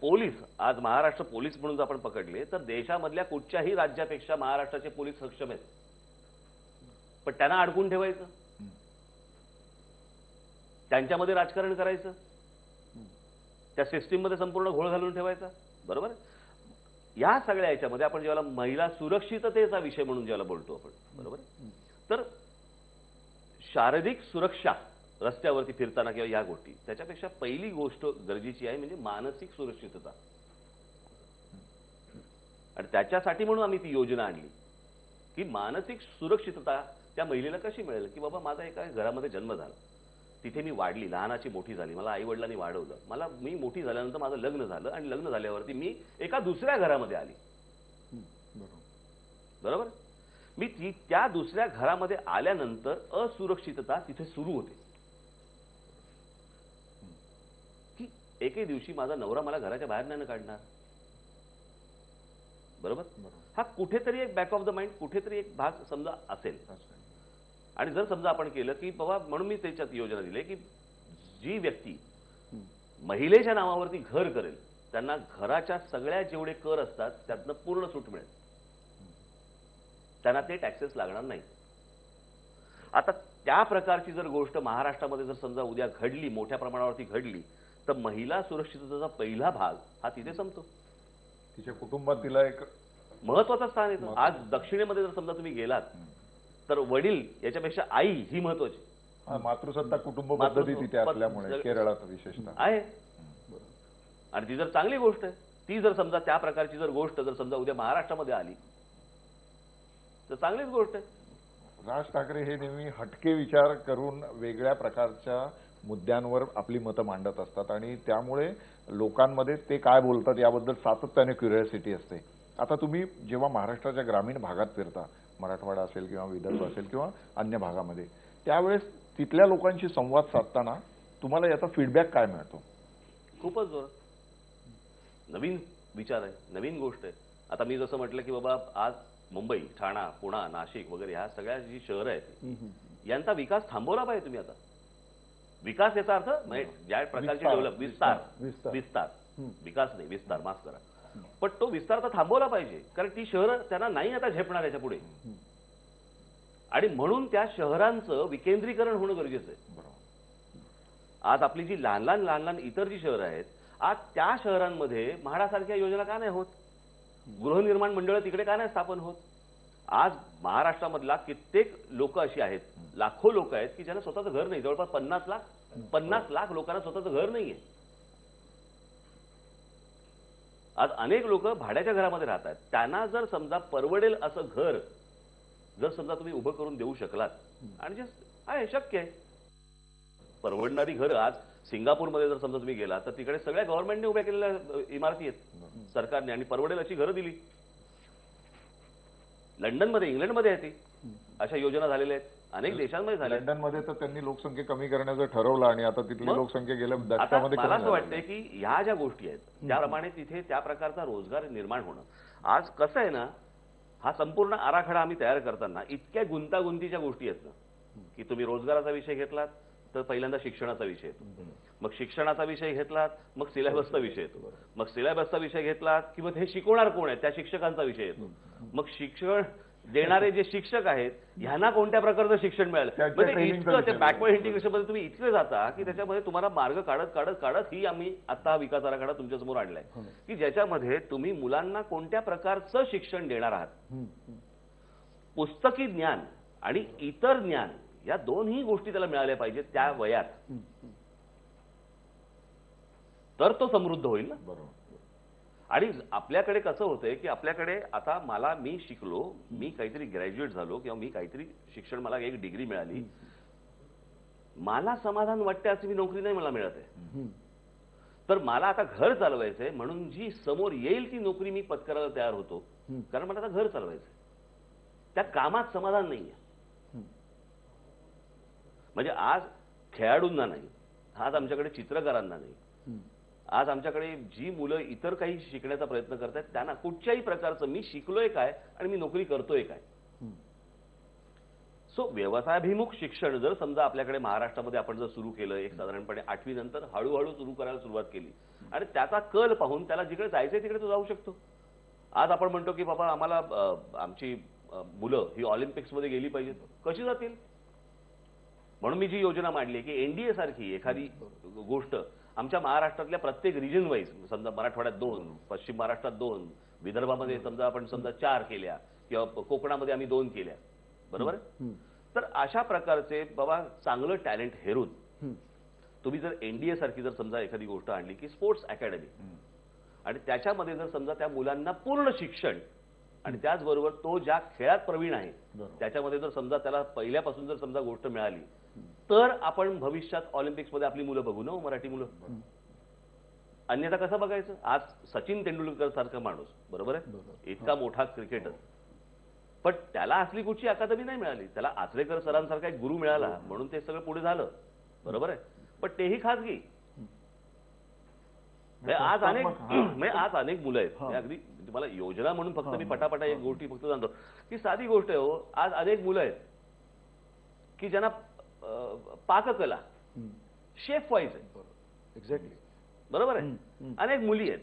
पोलीस, आज महाराष्ट्र पोलीस म्हणून जर आपण पकडले तर देशामधल्या कुठच्याही राज्यापेक्षा महाराष्ट्राचे पोलीस सक्षम आहेत. पण त्यांना अडकून ठेवायचं, त्यांच्यामध्ये राजकारण करायचं, त्या सिस्टीममध्ये संपूर्ण घोळ घालून ठेवायचा, बरोबर. या सगळ्या याच्यामध्ये आपण जेव्हा महिला सुरक्षिततेचा विषय म्हणून ज्याला बोलतो आपण, बरोबर, तर शारीरिक सुरक्षा रस्त्यावरती फिरताना किंवा या गोष्टी, त्याच्यापेक्षा पहिली गोष्ट गरजेची आहे म्हणजे मानसिक सुरक्षितता. आणि त्याच्यासाठी म्हणून आम्ही ती योजना आणली की मानसिक सुरक्षितता त्या महिलेला कशी मिळेल, की बाबा माझा एका घरामध्ये जन्म झाला, तिथे मी वाढली, लहानाची मोठी झाली, मला आई वडिलांनी वाढवलं, मी मोठी झाल्यानंतर माझं लग्न झालं आणि लग्न झाल्यावरती मी एका दुसऱ्या घरामध्ये आली, बरोबर. मी त्या दुसऱ्या घरामध्ये आल्यानंतर असुरक्षितता तिथे सुरू होते की एके दिवशी माझा नवरा मला घराच्या बाहेर नाही काढणार, बरोबर. हा कुठेतरी एक बॅक ऑफ द माइंड, कुठेतरी एक भाग समजा असेल. आणि जर समजा आपण केलं की बाबा, म्हणून मी त्याच्यात योजना दिली की जी व्यक्ती महिलेच्या नावावरती घर करेल त्यांना घराच्या सगळ्या जेवढे कर असतात त्यातनं पूर्ण सूट मिळेल, त्यांना ते टॅक्सेस लागणार नाही. आता त्या प्रकारची जर गोष्ट महाराष्ट्रामध्ये जर समजा उद्या घडली, मोठ्या प्रमाणावरती घडली, तर महिला सुरक्षिततेचा पहिला भाग हा तिथे संपतो. तिच्या कुटुंबात तिला एक महत्वाचं स्थान येतं. आज दक्षिणेमध्ये जर समजा तुम्ही गेलात तर वडील याच्यापेक्षा आई ही महत्वाची. मातृसत्ता कुटुंब पद्धती तिथे असल्यामुळे केरळात विशेषतः आहे. आणि ती जर चांगली गोष्ट आहे, ती जर समजा त्या प्रकारची जर गोष्ट जर समजा उद्या महाराष्ट्रामध्ये आली तर चांगलीच गोष्ट आहे. राज ठाकरे हे नेहमी हटके विचार करून वेगळ्या प्रकारच्या मुद्द्यांवर आपली मतं मांडत असतात आणि त्यामुळे लोकांमध्ये ते काय बोलतात याबद्दल सातत्याने क्युरिओसिटी असते. आता तुम्ही जेव्हा महाराष्ट्राच्या ग्रामीण भागात फिरता, मराठवाडा असेल किंवा विदर्भ असेल किंवा अन्य भागामध्ये, त्यावेळेस तिथल्या लोकांशी संवाद साधताना तुम्हाला याचा फीडबॅक काय मिळतो? खूपच जोरात. नवीन विचार आहे, नवीन गोष्ट आहे. आता मी जसं म्हटलं की बाबा आज मुंबई, ठाणा, पुणा, नाशिक वगैरे ह्या सगळ्या जी शहरं आहेत यांचा विकास थांबवला पाहिजे तुम्ही. आता विकास याचा अर्थ म्हणजे ज्या प्रकारचे डेव्हलप, विस्तार, विकास नाही, विस्तार, माफ करा, पण तो विस्तार तर थांबवला पाहिजे. कारण ती शहरं त्यांना नाही आता झेपणार याच्या पुढे, आणि म्हणून त्या शहरांचं विकेंद्रीकरण होणं गरजेचं आहे. आज आपली जी लहान लहान इतर जी शहरं आहेत, आज त्या शहरांमध्ये म्हाडासारख्या योजना का नाही होत? गृहनिर्माण मंडळं तिकडे का नाही स्थापन होत? आज महाराष्ट्रामधला कित्येक लोक अशी आहेत, लाखो लोक आहेत की ज्यांना स्वतःचं घर नाही. जवळपास 50 लाख लोकांना स्वतःचं घर नाहीये. आज अनेक लोक भाड्याच्या घरामध्ये राहत आहेत. त्यांना जर समजा परवडेल असं घर जर समजा तुम्ही उभं करून देऊ शकलात, आणि जे आहे शक्य आहे, परवडणारी घरं आज सिंगापूरमध्ये जर समजा तुम्ही गेला तर तिकडे सगळ्या गव्हर्नमेंटने उभ्या केलेल्या इमारती आहेत सरकारने, आणि परवडेल अशी घरं दिली. लंडनमध्ये, इंग्लंडमध्ये आहे ती अशा योजना झालेल्या आहेत, अनेक देशांमध्ये झाल्या. लंडनमध्ये तर त्यांनी लोकसंख्या कमी करण्याचं ठरवलं आणि आता तिथली लोकसंख्या गेल्या आता दशकामध्ये मला असं वाटतंय की ह्या ज्या गोष्टी आहेत त्याप्रमाणे तिथे त्या प्रकारचा रोजगार निर्माण होणं. आज कसं आहे ना, हा संपूर्ण आराखडा आम्ही तयार करताना इतक्या गुंतागुंतीच्या गोष्टी आहेत ना, की तुम्ही रोजगाराचा विषय घेतलात तर पहिल्यांदा शिक्षणाचा विषय येतो, मग शिक्षणाचा विषय घेतलात मग सिलेबसचा विषय येतो, मग सिलेबसचा विषय घेतलात की मग हे शिकवणार कोण आहे त्या शिक्षकांचा विषय येतो, मग शिक्षण देणारे जे शिक्षक आहेत ह्यांना कोणत्या प्रकारचं शिक्षण मिळालं. म्हणजे इतकं ते बॅकवर्ड इंटिग्रेशनमध्ये तुम्ही इतके जाता की त्याच्यामध्ये तुम्हाला मार्ग काढत काढत काढत ही आम्ही आता हा विकास आराखडा तुमच्या समोर आणलाय की ज्याच्यामध्ये तुम्ही मुलांना कोणत्या प्रकारचं शिक्षण देणार आहात. पुस्तकी ज्ञान आणि इतर ज्ञान या दोन्ही गोष्टी त्याला मिळाल्या पाहिजेत त्या वयात, तर तो समृद्ध होईल ना. बरोबर. आणि आपल्याकडे कसं होतंय की आपल्याकडे आता मी शिकलो, मी काहीतरी ग्रॅज्युएट झालो किंवा मी काहीतरी शिक्षण, मला एक डिग्री मिळाली, मला समाधान वाटते अशी मी नोकरी नाही मला मिळत आहे. तर मला आता घर चालवायचंय म्हणून जी समोर येईल ती नोकरी मी पत्करायला तयार होतो, कारण मला आता घर चालवायचंय. त्या कामात समाधान नाहीये. म्हणजे आज खेळाडूंना नाही, आज आमच्याकडे चित्रकारांना नाही, आज आमच्याकडे जी मुलं इतर काही शिकण्याचा प्रयत्न करतात त्यांना कुठच्याही प्रकारचं मी शिकलोय काय आणि मी नोकरी करतोय काय. सो व्यवसायाभिमुख शिक्षण जर समजा आपल्याकडे महाराष्ट्रामध्ये आपण जर सुरू केलं, एक साधारणपणे 8वी नंतर हळूहळू सुरू करायला सुरुवात केली आणि त्याचा कल पाहून त्याला जिकडे जायचंय तिकडे तो जाऊ शकतो. आज आपण म्हणतो की बाबा आम्हाला आमची मुलं ही ऑलिम्पिक्समध्ये गेली पाहिजेत, कशी जातील? म्हणून मी जी योजना मांडली की एनडीए सारखी एखादी गोष्ट आमच्या महाराष्ट्रातल्या प्रत्येक रिजन वाईज, समजा मराठवाड्यात 2, पश्चिम महाराष्ट्रात 2, विदर्भामध्ये समजा आपण 4 केल्या किंवा कोकणामध्ये आम्ही 2 केल्या, बरोबर आहे. तर अशा प्रकारचे बाबा चांगलं टॅलेंट हेरून तुम्ही जर एनडीए सारखी जर समजा एखादी गोष्ट आणली की स्पोर्ट्स अकॅडमी, आणि त्याच्यामध्ये जर समजा त्या मुलांना पूर्ण शिक्षण आणि त्याचबरोबर तो ज्या खेळात प्रवीण आहे त्याच्यामध्ये जर समजा त्याला पहिल्यापासून जर समजा गोष्ट मिळाली, तर आपण भविष्यात ऑलिम्पिक्समध्ये आपली मुलं बघू ना, मराठी मुलं. अन्यथा कसं बघायचं? आज सचिन तेंडुलकर सारखा माणूस, बरोबर आहे, इतका मोठा क्रिकेटर, पण त्याला असली कुठची अकादमी नाही मिळाली. त्याला आचरेकर सरांसारखा एक गुरु मिळाला म्हणून ते सगळं पुढे झालं, बरोबर आहे, पण तेही खाजगी. आज अनेक मुलं आहेत, अगदी तुम्हाला योजना म्हणून फक्त मी पटापटा एक गोष्टी फक्त सांगतो की साधी गोष्ट आहे हो. आज अनेक मुलं आहेत की ज्यांना पाककला, शेफ व्हायचंय, एक्झॅक्टली, बरोबर आहे. अनेक मुली आहेत.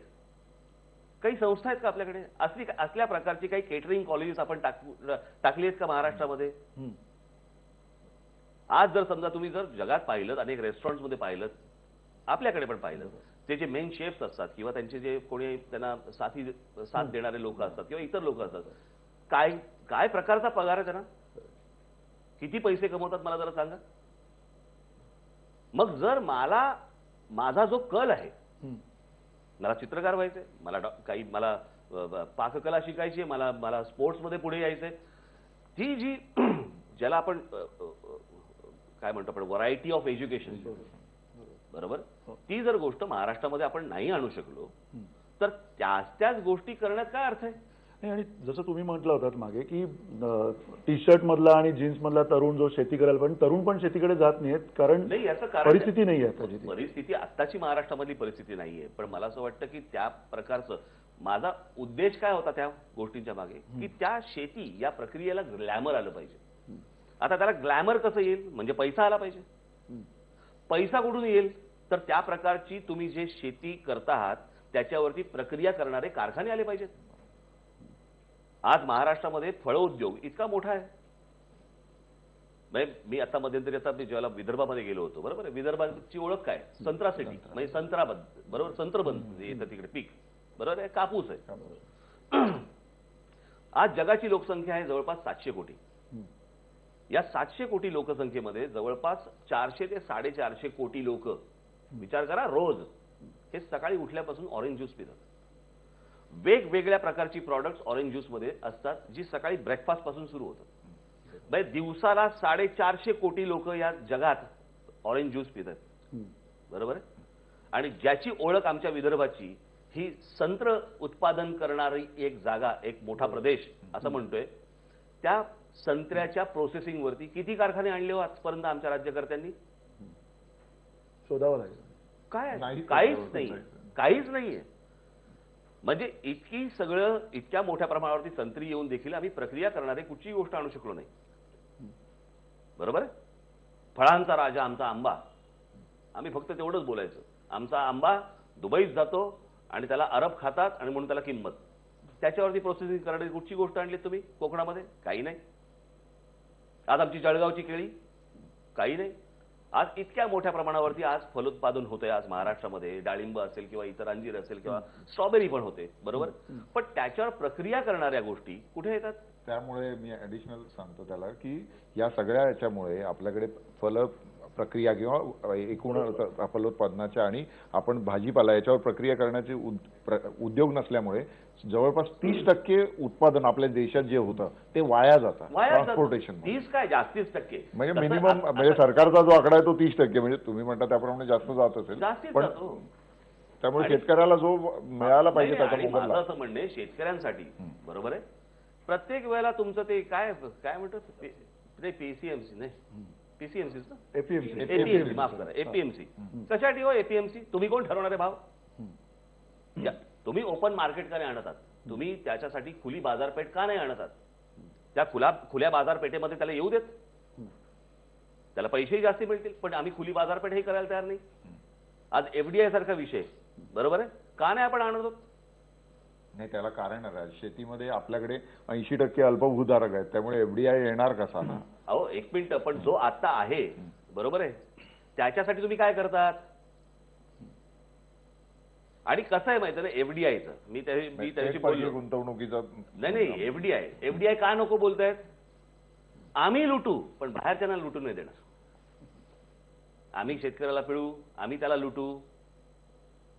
काही संस्था आहेत का आपल्याकडे असल्या प्रकारची? काही केटरिंग कॉलेजेस आपण टाकली आहेत का महाराष्ट्रामध्ये? आज जर समजा तुम्ही जर जगात पाहिलं, अनेक रेस्टॉरंट्समध्ये पाहिलं, आपल्याकडे पण पाहिलं, ते जे मेन शेफ्स असतात किंवा त्यांचे जे कोणी त्यांना साथ देणारे लोक असतात किंवा इतर लोक असतात, काय प्रकारचा पगार आहे त्यांना? किती पैसे कमवतात मला जरा सांगा. मग जर माझा जो कल आहे, मला चित्रकार व्हायचंय, मला पाककला शिकायची आहे, मला स्पोर्ट्समध्ये पुढे यायचंय, ती जी ज्याला आपण काय म्हणतो आपण व्हरायटी ऑफ एज्युकेशन, बरोबर, ती जर गोष्ट महाराष्ट्रामध्ये आपण नाही आणू शकलो तर त्याच गोष्टी करण्यात काय अर्थ आहे? आणि जसं तुम्ही म्हटलं होतात मागे की टी शर्ट मधला आणि जीन्स मधला तरुण जो शेती करायला, पण तरुण पण शेतीकडे जात नाहीत कारण परिस्थिती नाही आहे. परिस्थिती आत्ताची महाराष्ट्रामधली परिस्थिती नाहीये. पण मला असं वाटतं की त्या प्रकारचं माझा उद्देश काय होता त्या गोष्टींच्या मागे, की त्या शेती या प्रक्रियेला ग्लॅमर आलं पाहिजे. आता त्याला ग्लॅमर कसं येईल? म्हणजे पैसा आला पाहिजे. पैसा कुठून येईल? तर त्या प्रकारची तुम्ही जे शेती करता आहात त्याच्यावरती प्रक्रिया करणारे कारखाने आले पाहिजेत. आज महाराष्ट्रामध्ये फळ उद्योग इतका मोठा आहे, म्हणजे मी आता मध्यंतरी आता मी ज्याला विदर्भामध्ये गेलो होतो, बरोबर आहे, विदर्भाची ओळख काय, संत्रा सिटी, म्हणजे संत्रा बरोबर, संत्रबंद येतं तिकडे पीक, बरोबर आहे, कापूस आहे. आज जगाची लोकसंख्या आहे जवळपास 700 कोटी. या 700 कोटी लोकसंख्येमध्ये जवळपास 400 ते 450 कोटी लोक, विचार करा, रोज हे सकाळी उठल्यापासून ऑरेंज ज्यूस पितात. वेगवेगळ्या प्रकारची प्रॉडक्ट्स ऑरेंज ज्यूस मध्ये असतात, जी सकाळी ब्रेकफास्ट पासून सुरू होतात. म्हणजे दिवसाला 450 कोटी लोक या जगात ऑरेंज ज्यूस पितात, बरोबर आहे. आणि ज्याची ओळख आमच्या विदर्भाची ही संत्र उत्पादन करणारी एक जागा, एक मोठा प्रदेश असं म्हणतोय, त्या संत्र्याच्या प्रोसेसिंग वरती किती कारखाने आणले हो आजपर्यंत आमच्या राज्यकर्त्यांनी? शोधावं लागेल. काय? नाही, काहीच नाही, काहीच नाहीये. म्हणजे इतकी सगळं, इतक्या मोठ्या प्रमाणावरती संत्री येऊन देखील आम्ही प्रक्रिया करणारे कुठचीही गोष्ट आणू शकलो नाही, बरोबर आहे. फळांचा राजा आमचा आंबा, आम्ही फक्त तेवढंच बोलायचं, आमचा आंबा दुबईत जातो आणि त्याला अरब खातात आणि म्हणून त्याला किंमत. त्याच्यावरती प्रोसेसिंग करणारी कुठची गोष्ट आणली तुम्ही कोकणामध्ये? काही नाही. आज आमची जळगावची केळी, काही नाही. आज इतक्या मोठ्या प्रमाणावरती आज फलोत्पादन होतंय आज महाराष्ट्रामध्ये, डाळिंब असेल किंवा इतर अंजीर असेल किंवा स्ट्रॉबेरी पण होते, बरोबर. पण त्याच्यावर प्रक्रिया करणाऱ्या गोष्टी कुठे येतात? त्यामुळे मी ऍडिशनल सांगतो त्याला की या सगळ्या याच्यामुळे आपल्याकडे फल प्रक्रिया किंवा एकूण फलोत्पादनाच्या आणि आपण भाजीपाला याच्यावर प्रक्रिया करण्याचे उद्योग नसल्यामुळे जवळपास 30% उत्पादन आपल्या देशात जे होतं ते वाया जातं ट्रान्सपोर्टेशन. 30 काय, जास्तीच टक्के. म्हणजे मिनिमम, म्हणजे सरकारचा जो आकडा आहे तो 30%, म्हणजे तुम्ही म्हणता त्याप्रमाणे जास्त जात असेल, पण त्यामुळे शेतकऱ्याला जो मिळाला पाहिजे त्याचा मोबदला. माझं असं म्हणणे शेतकऱ्यांसाठी, बरोबर आहे, प्रत्येक वेळेला तुमचं ते काय काय म्हणतात ते पीसीएमसी नाही, पीसीएमसी ना, एपीएमसी, माफ करा, एपीएमसी. कशासाठी हो एपीएमसी? तुम्ही कोण ठरवणार आहे भाव? तुम्ही ओपन मार्केट का नाही आणतात? तुम्ही त्याच्यासाठी खुली बाजारपेठ का नाही आणतात? त्या खुल्या बाजारपेठेमध्ये त्याला येऊ देत, त्याला पैसेही जास्त मिळतील, पण आम्ही खुली बाजारपेठ हे करायला तयार नाही. आज एफडीआय सारखा विषय, बरोबर आहे, का नाही आपण आणत? नाही, त्याला कारण आहे, शेतीमध्ये आपल्याकडे 80% अल्पभूधारक आहेत, त्यामुळे एफडीआय येणार कसा? अहो एक मिनिट, पण जो आता आहे, बरोबर आहे, त्याच्यासाठी तुम्ही काय करतात? आणि कसं आहे माहिती आहे एफडीआयचं, मी त्याची बोललो, गुंतवणुकीचं नाही, एफडीआय का नको बोलतायत? आम्ही लुटू पण बाहेरच्यांना लुटू नाही देणार. आम्ही शेतकऱ्याला पिळू, आम्ही त्याला लुटू,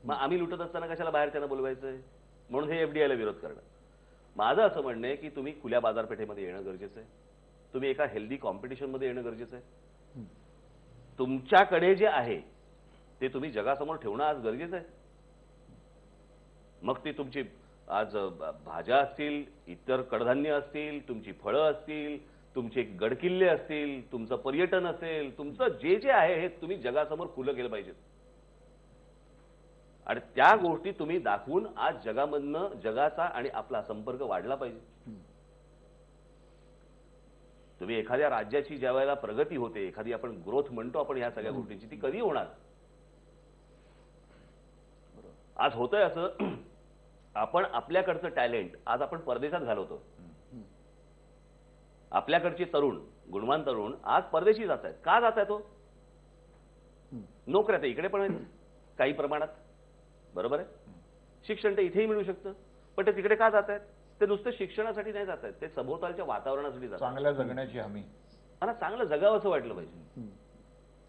मग आम्ही लुटत असताना कशाला बाहेरच्यांना बोलवायचंय? म्हणून हे एफडीआयला विरोध करणं. माझं असं म्हणणं आहे की तुम्ही खुल्या बाजारपेठेमध्ये येणं गरजेचं आहे, तुम्ही एका हेल्दी कॉम्पिटिशनमध्ये येणं गरजेचं आहे. तुमच्याकडे जे आहे ते तुम्ही जगासमोर ठेवणं आज गरजेचं आहे. मग ती तुमची आज भाज्या असतील, इतर कडधान्य असतील, तुमची फळं असतील, तुमचे गडकिल्ले असतील, तुमचं पर्यटन असेल, तुमचं जे जे आहे हे तुम्ही जगासमोर खुलं केलं पाहिजे. आणि त्या गोष्टी तुम्ही दाखवून आज जगामधनं जगाचा आणि आपला संपर्क वाढला पाहिजे. तुम्ही एखाद्या राज्याची ज्या वेळेला प्रगती होते, एखादी आपण ग्रोथ म्हणतो आपण ह्या सगळ्या गोष्टींची, ती कधी होणार? आज होतंय असं, आपण आपल्याकडचं टॅलेंट आज आपण परदेशात घालवतो. आपल्याकडचे तरुण, गुणवान तरुण आज परदेशी जात आहेत. का जात आहेत? तो नोकऱ्या तर इकडे पण आहेत काही प्रमाणात, बरोबर आहे, शिक्षण तर इथेही मिळू शकतं, पण ते तिकडे का जात आहेत? ते नुसतं शिक्षणासाठी नाही जात आहेत, ते सभोवतालच्या वातावरणासाठी जात आहेत. चांगल्या जगण्याची हमी. मला चांगलं जगावं असं वाटलं पाहिजे.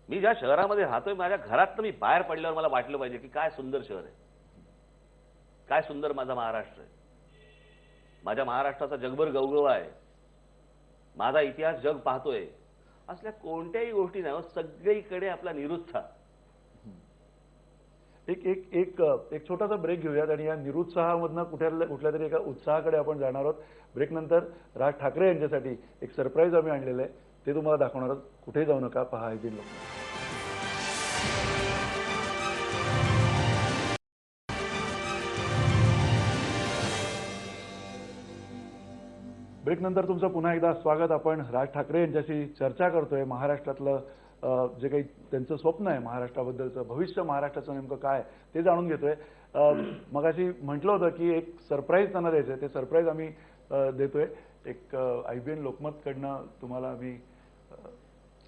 मी ज्या शहरामध्ये राहतोय, माझ्या घरात मी बाहेर पडल्यावर मला वाटलं पाहिजे की काय सुंदर शहर आहे, काय सुंदर माझा महाराष्ट्र आहे, माझ्या महाराष्ट्राचा जगभर गवगवा आहे, माझा इतिहास जग पाहतोय. असल्या कोणत्याही गोष्टी नाही, सगळीकडे आपला निरुत्साह. एक छोटासा ब्रेक घेऊयात आणि या निरुत्साहामधनं कुठल्या तरी एका उत्साहाकडे आपण जाणार आहोत. ब्रेक नंतर राज ठाकरे यांच्यासाठी एक सरप्राईज आम्ही आणलेलं आहे, ते तुम्हाला दाखवणार आहोत. कुठेही जाऊ नका, पहा आयबीएन लोकमत. ब्रेक नंतर तुमचं पुन्हा एकदा स्वागत. आपण राज ठाकरे यांच्याशी चर्चा करतोय. महाराष्ट्रातलं जे काही त्यांचं स्वप्न आहे, महाराष्ट्राबद्दलचं भविष्य, महाराष्ट्राचं नेमकं काय ते जाणून घेतोय. मगाशी म्हटलं होतं की एक सरप्राईज त्यांना द्यायचं, ते सरप्राईज आम्ही देतोय. एक आयबीएन लोकमतकडनं तुम्हाला आम्ही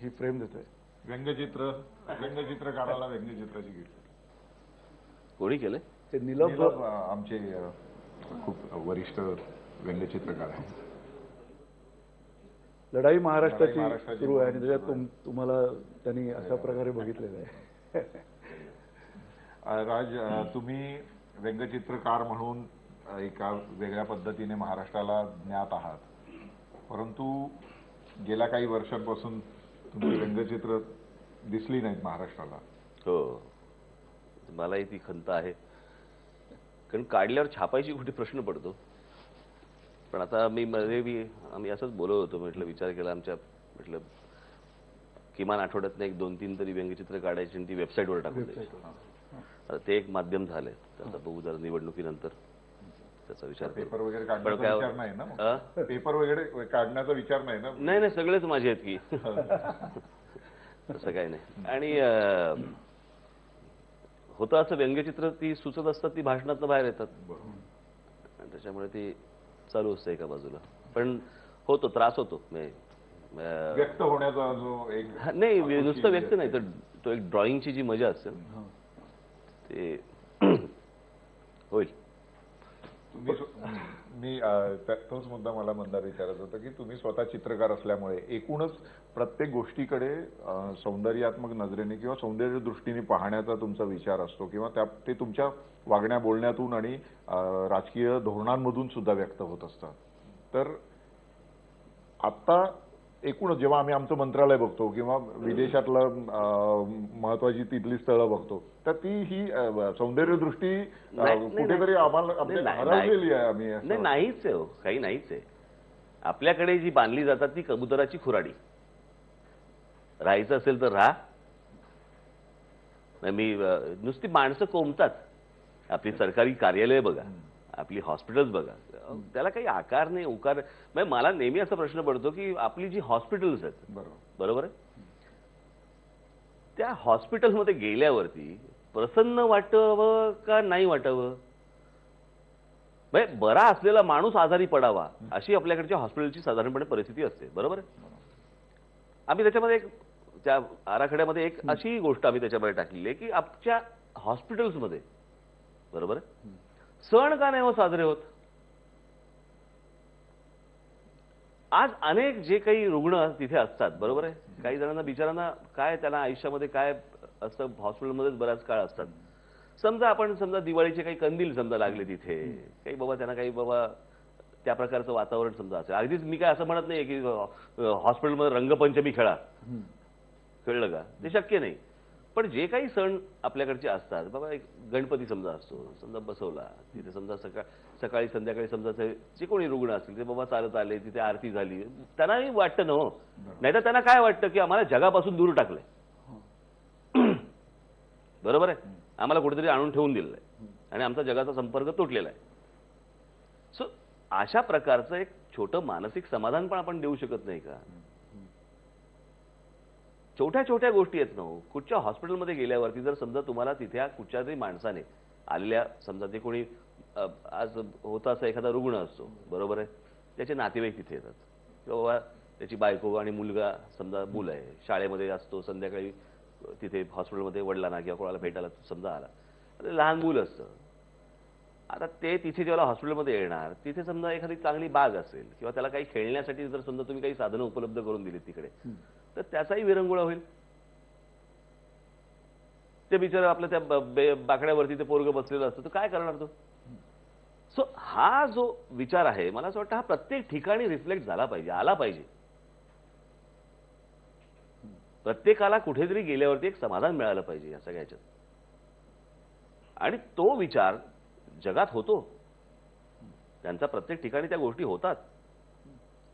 ही फ्रेम देतोय. व्यंगचित्रकाराला व्यंगचित्राची गिफ्ट. कोणी केलंय? ते नीलम नीलम, आमचे खूप वरिष्ठ व्यंगचित्रकार आहेत. लढाई महाराष्ट्राची महाराष्ट्राची सुरू आहे आणि सुरू त्याच्यात तुम्हाला त्यांनी अशा प्रकारे बघितलेलं आहे. राज, तुम्ही व्यंगचित्रकार म्हणून एका वेगळ्या पद्धतीने महाराष्ट्राला ज्ञात आहात, परंतु गेल्या काही वर्षांपासून तुमची व्यंगचित्र दिसली नाहीत महाराष्ट्राला. हो, मलाही ती खंत आहे, कारण काढल्यावर छापायची कुठे प्रश्न पडतो. पण आता आम्ही असंच बोलत होतो, म्हटलं विचार केला आमच्या, म्हटलं किमान आठवड्यातनं 1-2-3 तरी व्यंगचित्र काढायची आणि ती वेबसाईटवर टाकून द्यायची. आता ते एक माध्यम झालंय. आता बघू जरा निवडणुकीनंतर त्याचा विचार करू. पेपर वगैरे काढण्याचा विचार नाही ना? पेपर वगैरे काढण्याचा विचार नाही ना? नाही, सगळेच माझे आहेत की. तसं काही नाही. आणि होतं असं, व्यंगचित्र ती सुचत असतात, ती भाषणातनं बाहेर येतात आणि त्याच्यामुळे ती चालू असतं एका बाजूला. पण होतो, त्रास होतो. व्यक्त होण्याचा जो एक, नाही नुसतं व्यक्त नाही तर तो एक ड्रॉइंगची जी मजा असते ते होईल. मी तोच मुद्दा मला मंदार विचारायचा होता की तुम्ही स्वतः चित्रकार असल्यामुळे एकूणच प्रत्येक गोष्टीकडे सौंदर्यात्मक नजरेने किंवा सौंदर्य दृष्टीने पाहण्याचा तुमचा विचार असतो किंवा ते तुमच्या वागण्या बोलण्यातून आणि राजकीय धोरणांमधून सुद्धा व्यक्त होत असतात. तर आता एकूणच जेव्हा आम्ही आमचं मंत्रालय बघतो किंवा विदेशातलं महत्वाची तिथली स्थळं बघतो, तर ती ही सौंदर्यदृष्टी कुठेतरी आम्हाला हरवलेली आहे. आम्ही नाहीच आहे, काही नाहीच आहे. आपल्याकडे जी बांधली जातात ती कबुतराची खुराडी. राहायचं असेल तर राहा. मी नुसती माणसं कोंबतात. आपली सरकारी कार्यालय बघा, आपली हॉस्पिटल्स बघा, त्याला काही आकार नाही, उकार. मला नेहमी असा प्रश्न पडतो की आपली जी हॉस्पिटल्स आहेत, बरोबर आहे, त्या हॉस्पिटलमध्ये गेल्यावरती प्रसन्न वाटावं का नाही वाटावं? बरा असलेला माणूस आजारी पडावा अशी आपल्याकडच्या हॉस्पिटलची साधारणपणे परिस्थिती असते, बरोबर आहे. आम्ही त्याच्यामध्ये त्या आराखड्यामध्ये एक अशी गोष्ट आम्ही त्याच्यामध्ये टाकलेली आहे की आमच्या हॉस्पिटल्समध्ये, बरोबर आहे, सण का नाही हो साजरे होत? आज अनेक जे काही रुग्ण तिथे असतात, बरोबर आहे, काही जणांना बिचारांना काय त्यांना आयुष्यामध्ये काय असतं, हॉस्पिटलमध्येच बराच काळ असतात. समजा दिवाळीचे काही कंदील समजा लागले तिथे, काही बाबा त्यांना काही बाबा त्या प्रकारचं वातावरण समजा असेल. अगदीच मी काय असं म्हणत नाही की हॉस्पिटलमध्ये रंगपंचमी खेळा, कळलं का, ते शक्य नाही. पण जे काही सण आपल्याकडचे असतात, बाबा एक गणपती समजा असतो, समजा बसवला तिथे, समजा सकाळी संध्याकाळी समजा जे कोणी रुग्ण असतील ते बाबा चालत आले, तिथे आरती झाली, त्यांनाही वाटतं ना हो. नाहीतर त्यांना काय वाटतं की आम्हाला जगापासून दूर टाकलंय, बरोबर आहे, आम्हाला कुठेतरी आणून ठेवून दिलेलं आहे आणि आमचा जगाचा संपर्क तुटलेला आहे. सो अशा प्रकारचं एक छोटं मानसिक समाधान पण आपण देऊ शकत नाही का? छोट्या छोट्या गोष्टी आहेत ना. कुठच्या हॉस्पिटलमध्ये गेल्यावरती जर समजा तुम्हाला तिथे कुठच्या तरी माणसाने आलेल्या, समजा ते कोणी आज होता असा एखादा रुग्ण असतो, बरोबर आहे, त्याचे नातेवाईक तिथे येतात किंवा त्याची बायको आणि मुलगा, समजा मूल आहे, शाळेमध्ये असतो, संध्याकाळी तिथे हॉस्पिटलमध्ये वडिलांना किंवा कोणाला भेटायला समजा आला, लहान मूल असतं. आता ते तिथे जेव्हा हॉस्पिटलमध्ये येणार, तिथे समजा एखादी चांगली बाग असेल किंवा त्याला काही खेळण्यासाठी जर समजा तुम्ही काही साधनं उपलब्ध करून दिली तिकडे, तर त्याचाही विरंगुळा होईल. ते बिचारा आपल्या त्या बाकड्यावरती ते पोरगं बसलेलं असतं, तर काय करणार तो? सो हा जो विचार आहे, मला असं वाटतं हा प्रत्येक ठिकाणी रिफ्लेक्ट झाला पाहिजे, आला पाहिजे. प्रत्येकाला कुठेतरी गेल्यावरती एक समाधान मिळालं पाहिजे या सगळ्याच्यात. आणि तो विचार जगात होतो, त्यांचा प्रत्येक ठिकाणी त्या गोष्टी होतात,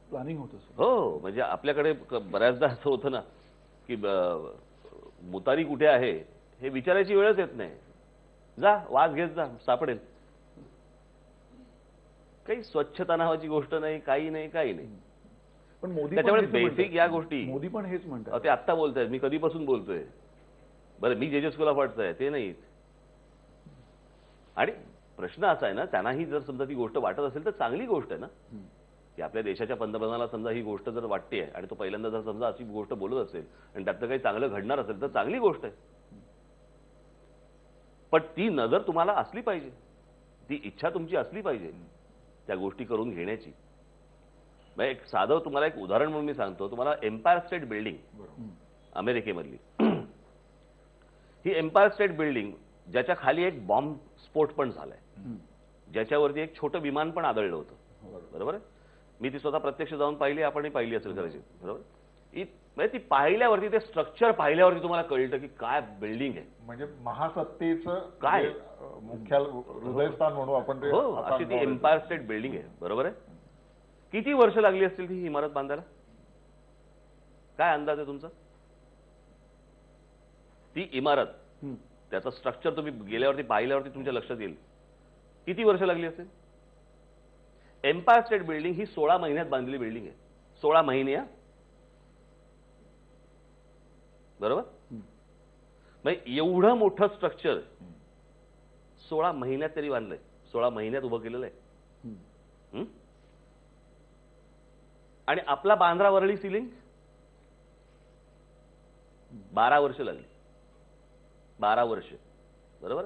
प्लॅनिंग होतं. हो, म्हणजे आपल्याकडे बऱ्याचदा असं होतं ना की मुतारी कुठे आहे हे विचारायची वेळच येत नाही. जा वास घेत जा, सापडेल. काही स्वच्छता नावाची गोष्ट नाही, काही नाही. पण मोदी त्याच्यामुळे बेसिक या गोष्टी, मोदी पण हेच म्हणतात. ते आत्ता बोलतायत, मी कधीपासून बोलतोय, बरं मी जे स्कूलला वाटतंय ते नाही. आणि प्रश्न असा आहे ना, त्यांनाही जर समजा ती गोष्ट वाटत असेल तर चांगली गोष्ट आहे ना. की आपल्या देशाच्या पंतप्रधानाला समजा ही गोष्ट जर वाटते आहे आणि तो पहिल्यांदा जर समजा अशी गोष्ट बोलत असेल आणि त्यातलं काही चांगलं घडणार असेल तर चांगली गोष्ट आहे, पण ती नजर तुम्हाला असली पाहिजे, ती इच्छा तुमची असली पाहिजे त्या गोष्टी करून घेण्याची. म्हणजे एक साधं तुम्हाला एक उदाहरण म्हणून मी सांगतो तुम्हाला. एम्पायर स्टेट बिल्डिंग अमेरिकेमधली, ही एम्पायर स्टेट बिल्डिंग ज्याच्या खाली एक बॉम्ब स्फोट पण झालाय, ज्याच्यावरती एक छोटं विमान पण आदळलं होतं, बरोबर आहे. मी ती स्वतः प्रत्यक्ष जाऊन पाहिली, आपणही पाहिली असेल कदाचित, बरोबर. म्हणजे ती पाहिल्यावरती, ते स्ट्रक्चर पाहिल्यावरती तुम्हाला कळतं की काय बिल्डिंग आहे. म्हणजे महासत्तेचं काय मुख्य हृदयस्थान म्हणू आपण ते. हो, अशी ती एम्पायर स्टेट बिल्डिंग आहे, बरोबर आहे. किती वर्ष लागली असतील ती इमारत बांधायला, काय अंदाज आहे तुमचा? ती इमारत, त्याचं स्ट्रक्चर तुम्ही गेल्यावरती पाहिल्यावरती तुमच्या लक्षात येईल किती वर्ष लागली असेल. एम्पायर स्टेट बिल्डिंग ही 16 महिन्यात बांधलेली बिल्डिंग आहे. 16 महिने, बरोबर. म्हणजे एवढं मोठं स्ट्रक्चर 16 महिन्यात तरी बांधलंय, 16 महिन्यात उभं केलेलं आहे. आणि आपला बांद्रा वरळी सिलिंग 12 वर्ष लागली, 12 वर्ष, बरोबर.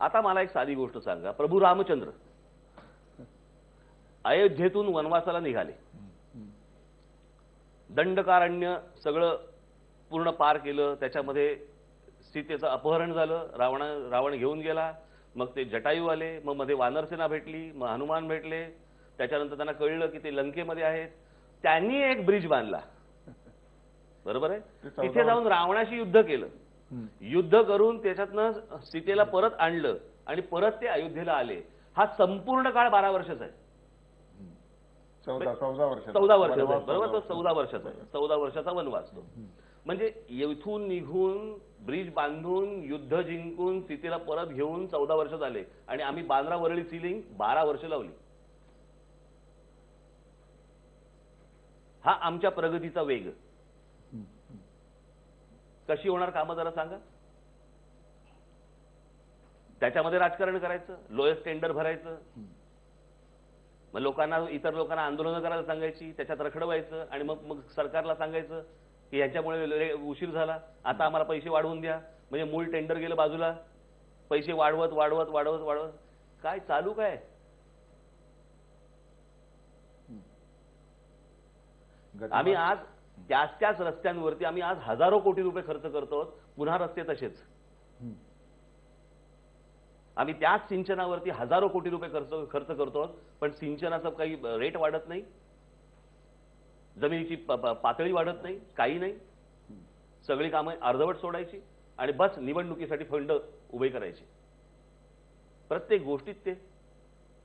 आता मला एक साधी गोष्ट सांगा. प्रभू रामचंद्र अयोध्येतून वनवासाला निघाले, दंडकारण्य सगळं पूर्ण पार केलं, त्याच्यामध्ये सीतेचं अपहरण झालं, रावण घेऊन गेला, मग ते जटायू आले, मग मध्ये वानरसेना भेटली, मग हनुमान भेटले, त्याच्यानंतर त्यांना कळलं की ते लंकेमध्ये आहेत. त्यांनी एक ब्रिज बांधला, बरोबर आहे. तिथे जाऊन रावणाशी युद्ध केलं, युद्ध करून त्याच्यातनं सीतेला परत आणलं आणि परत ते अयोध्येला आले. हा संपूर्ण काळ 12 वर्षाचा आहे. 14 वर्ष, 14 वर्षाचा आहे, बरोबर. तो 14 वर्षाचा आहे, 14 वर्षाचा वनवास तो. म्हणजे येथून निघून ब्रिज बांधून युद्ध जिंकून सीतेला परत घेऊन 14 वर्ष झाले आणि आम्ही बांद्रा वरळी सिलिंग 12 वर्ष लावली. हा आमच्या प्रगतीचा वेग. कशी होणार कामं जरा सांगा. त्याच्यामध्ये राजकारण करायचं, लोएस्ट टेंडर भरायचं, मग लोकांना, इतर लोकांना आंदोलनं करायला सांगायची, त्याच्यात रखडवायचं आणि मग सरकारला सांगायचं की ह्याच्यामुळे उशीर झाला, आता आम्हाला पैसे वाढवून द्या. म्हणजे मूळ टेंडर गेलं बाजूला, पैसे वाढवत वाढवत वाढवत वाढवत काय चालू काय. आम्ही आज त्याच रस्त्यांवरती आम्ही आज हजारो कोटी रुपये खर्च करतो, पुन्हा रस्ते तसेच. आम्ही त्याच सिंचनावरती हजारो कोटी रुपये खर्च करतो, पण सिंचनाचं काही रेट वाढत नाही, जमिनीची पातळी वाढत नाही, काही नाही. सगळी कामं अर्धवट सोडायची आणि बस निवडणुकीसाठी फंड उभे करायचे. प्रत्येक गोष्टीत ते,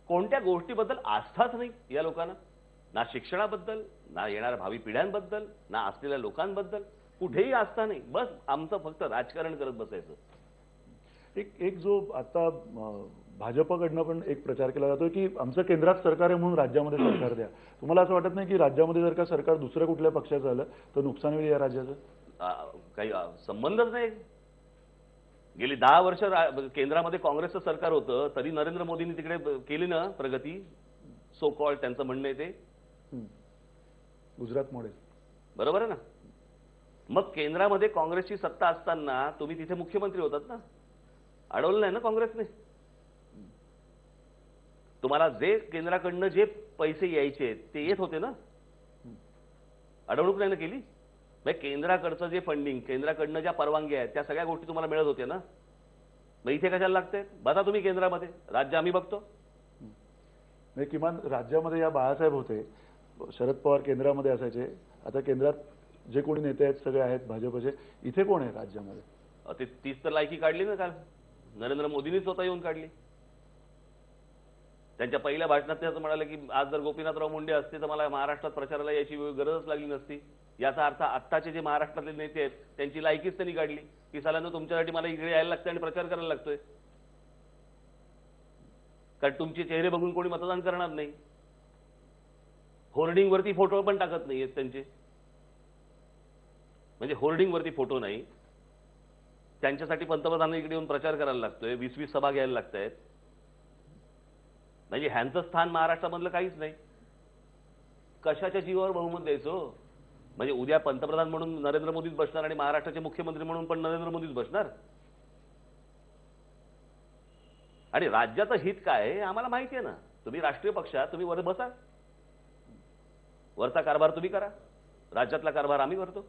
कोणत्या गोष्टीबद्दल आस्थाच नाही या लोकांना, ना शिक्षणाबद्दल, ना येणाऱ्या भावी पिढ्यांबद्दल, ना असलेल्या लोकांबद्दल, कुठेही आस्था नाही. बस आमचं फक्त राजकारण करत बसायचं. एक जो आता भाजपकडनं पण एक प्रचार केला जातो की आमचं केंद्रात सरकार आहे म्हणून राज्यामध्ये सरकार द्या. तुम्हाला असं वाटत नाही की राज्यामध्ये जर का सरकार दुसऱ्या कुठल्या पक्षाचं आलं तर नुकसान होईल या राज्याचं? काही संबंधच नाही. गेली 10 वर्ष केंद्रामध्ये काँग्रेसचं सरकार होतं, तरी नरेंद्र मोदींनी तिकडे केली ना प्रगती, सो कॉल त्यांचं म्हणणं आहे ते गुजरात मॉडेल, बरोबर आहे ना. मग केंद्रामध्ये काँग्रेसची सत्ता असताना तुम्ही तिथे मुख्यमंत्री होतात ना, अडवलं नाही ना काँग्रेसने. तुम्हाला जे केंद्राकडनं जे पैसे यायचे ते येत होते ना, अडवणूक नाही ना केली. केंद्राकडचं जे फंडिंग, केंद्राकडनं ज्या परवानग्या आहेत त्या सगळ्या गोष्टी तुम्हाला मिळत होत्या ना. मग इथे कशाला लागते? बघा तुम्ही केंद्रामध्ये, राज्य आम्ही बघतो. किमान राज्यामध्ये या बाळासाहेब होते, शरद पवार केंद्रामध्ये असायचे, आता केंद्रात जे कोणी नेते आहेत सगळे आहेत भाजपचे, इथे कोण आहे राज्यामध्ये? ते 30 तर लायकी काढली ना काल नरेंद्र मोदींनी स्वतः येऊन काढली. त्यांच्या पहिल्या भाषणात ते असं म्हणाले की आज जर गोपीनाथराव मुंडे असते तर मला महाराष्ट्रात प्रचाराला याची गरजच लागली नसती. याचा अर्थ आत्ताचे जे महाराष्ट्रातले नेते आहेत त्यांची लायकीच त्यांनी काढली की सालांना तुमच्यासाठी मला इकडे यायला लागतं आणि प्रचार करायला लागतोय, कारण तुमचे चेहरे बघून कोणी मतदान करणार नाही. होर्डिंगवरती फोटो पण टाकत नाही आहेत त्यांचे, म्हणजे होर्डिंगवरती फोटो नाही, त्यांच्यासाठी पंतप्रधानांना इकडे येऊन प्रचार करायला लागतोय, 20-20 सभा घ्यायला लागतायत. म्हणजे ह्यांचं स्थान महाराष्ट्रामधलं काहीच नाही. कशाच्या जीवावर बहुमत द्यायचो? म्हणजे उद्या पंतप्रधान म्हणून नरेंद्र मोदीच बसणार आणि महाराष्ट्राचे मुख्यमंत्री म्हणून पण नरेंद्र मोदीच बसणार. आणि राज्याचं हित काय आहे आम्हाला माहिती आहे ना. तुम्ही राष्ट्रीय पक्षात तुम्ही वर बसा, वरचा कारभार तुम्ही करा, राज्यातला कारभार आम्ही करतो.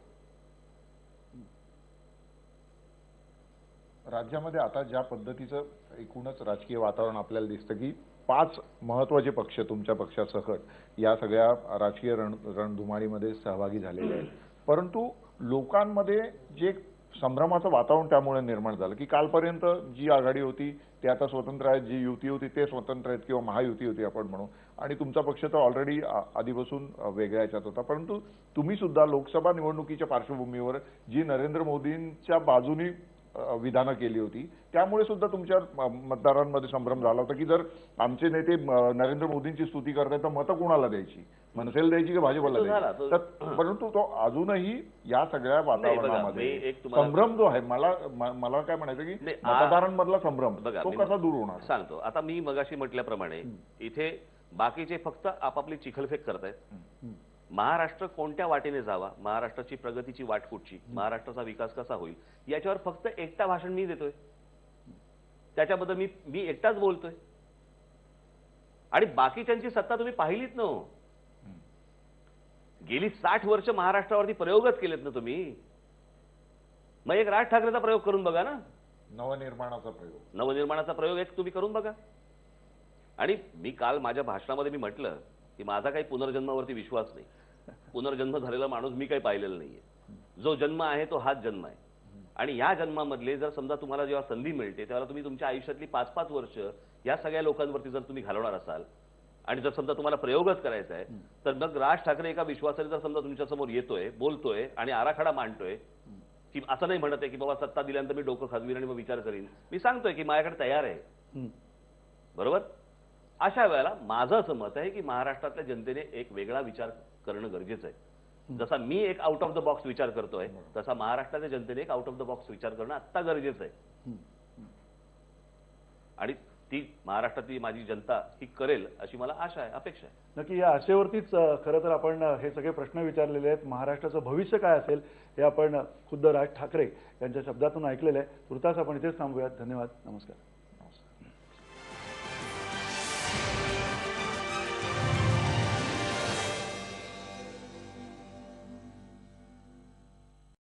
राज्यामध्ये आता ज्या पद्धतीचं एकूणच राजकीय वातावरण आपल्याला दिसतं की 5 महत्त्वाचे पक्ष तुमच्या पक्षासकट या सगळ्या राजकीय रणधुमाळीमध्ये सहभागी झालेले आहेत, परंतु लोकांमध्ये जे संभ्रमाचं वातावरण त्यामुळे निर्माण झालं की कालपर्यंत जी आघाडी होती ते आता स्वतंत्र आहेत, जी युती होती ते स्वतंत्र आहेत किंवा महायुती होती आपण म्हणू, आणि तुमचा पक्ष तर ऑलरेडी आधीपासून वेगळ्या याच्यात होता, परंतु तुम्ही सुद्धा लोकसभा निवडणुकीच्या पार्श्वभूमीवर जी नरेंद्र मोदींच्या बाजूनी विधानं केली होती त्यामुळे सुद्धा तुमच्या मतदारांमध्ये संभ्रम झाला होता की जर आमचे नेते नरेंद्र मोदींची स्तुती करतायत तर मतं कोणाला द्यायची, मनसेला द्यायची की भाजपला द्यायची. तर परंतु तो अजूनही या सगळ्या वातावरणामध्ये संभ्रम जो आहे, मला काय म्हणायचं की मतदारांमधला संभ्रम तो कसा दूर होणार सांगतो. आता मी मगाशी म्हटल्याप्रमाणे इथे बाकीचे फक्त आपापली चिखलफेक करतायत. महाराष्ट्र कोणत्या वाटेने जावा, महाराष्ट्राची प्रगतीची वाट कुठची, महाराष्ट्राचा विकास कसा होईल याच्यावर फक्त एकटा भाषण मी देतोय, त्याच्याबद्दल मी एकटाच बोलतोय. आणि बाकीच्यांची सत्ता तुम्ही पाहिलीच ना. गेली 60 वर्ष महाराष्ट्रावरती प्रयोगच केलेत ना तुम्ही. मग एक राज ठाकरेचा प्रयोग करून बघा ना. नवनिर्माणाचा प्रयोग एक तुम्ही करून बघा. आणि मी काल माझ्या भाषणामध्ये मी म्हटलं की माझा काही पुनर्जन्मावरती विश्वास नाही. पुनर्जन्म झालेला माणूस मी काही पाहिलेला नाहीये. जो जन्म आहे तो हाच जन्म आहे. आणि या जन्मामधले जर समजा तुम्हाला जेव्हा संधी मिळते तेव्हा तुम्ही तुमच्या आयुष्यातली 5-5 वर्ष या सगळ्या लोकांवरती जर तुम्ही घालवणार असाल आणि जर समजा तुम्हाला प्रयोगच करायचा आहे तर मग राज ठाकरे एका विश्वासाने जर समजा तुमच्यासमोर येतोय, बोलतोय आणि आराखडा मांडतोय की असं नाही म्हणत आहे की बाबा सत्ता दिल्यानंतर मी डोकं खाजवीन आणि मग विचार करीन, मी सांगतोय की माझ्याकडे तयार आहे. बरोबर. अशा वेळेला माझं असं मत आहे की महाराष्ट्रातल्या जनतेने एक वेगळा विचार करणं गरजेचं आहे. जसा मी एक आउट ऑफ द बॉक्स विचार करतोय तसा महाराष्ट्राच्या जनतेने एक आउट ऑफ द बॉक्स विचार करणं आत्ता गरजेचं आहे. आणि ती महाराष्ट्रातली माझी जनता ही करेल अशी मला आशा आहे, अपेक्षा आहे. नक्की या आशेवरतीच खरं तर आपण हे सगळे प्रश्न विचारलेले आहेत. महाराष्ट्राचं भविष्य काय असेल हे आपण खुद्द राज ठाकरे यांच्या शब्दातून ऐकलेलं आहे. तुर्तास आपण इथेच थांबूयात. धन्यवाद. नमस्कार.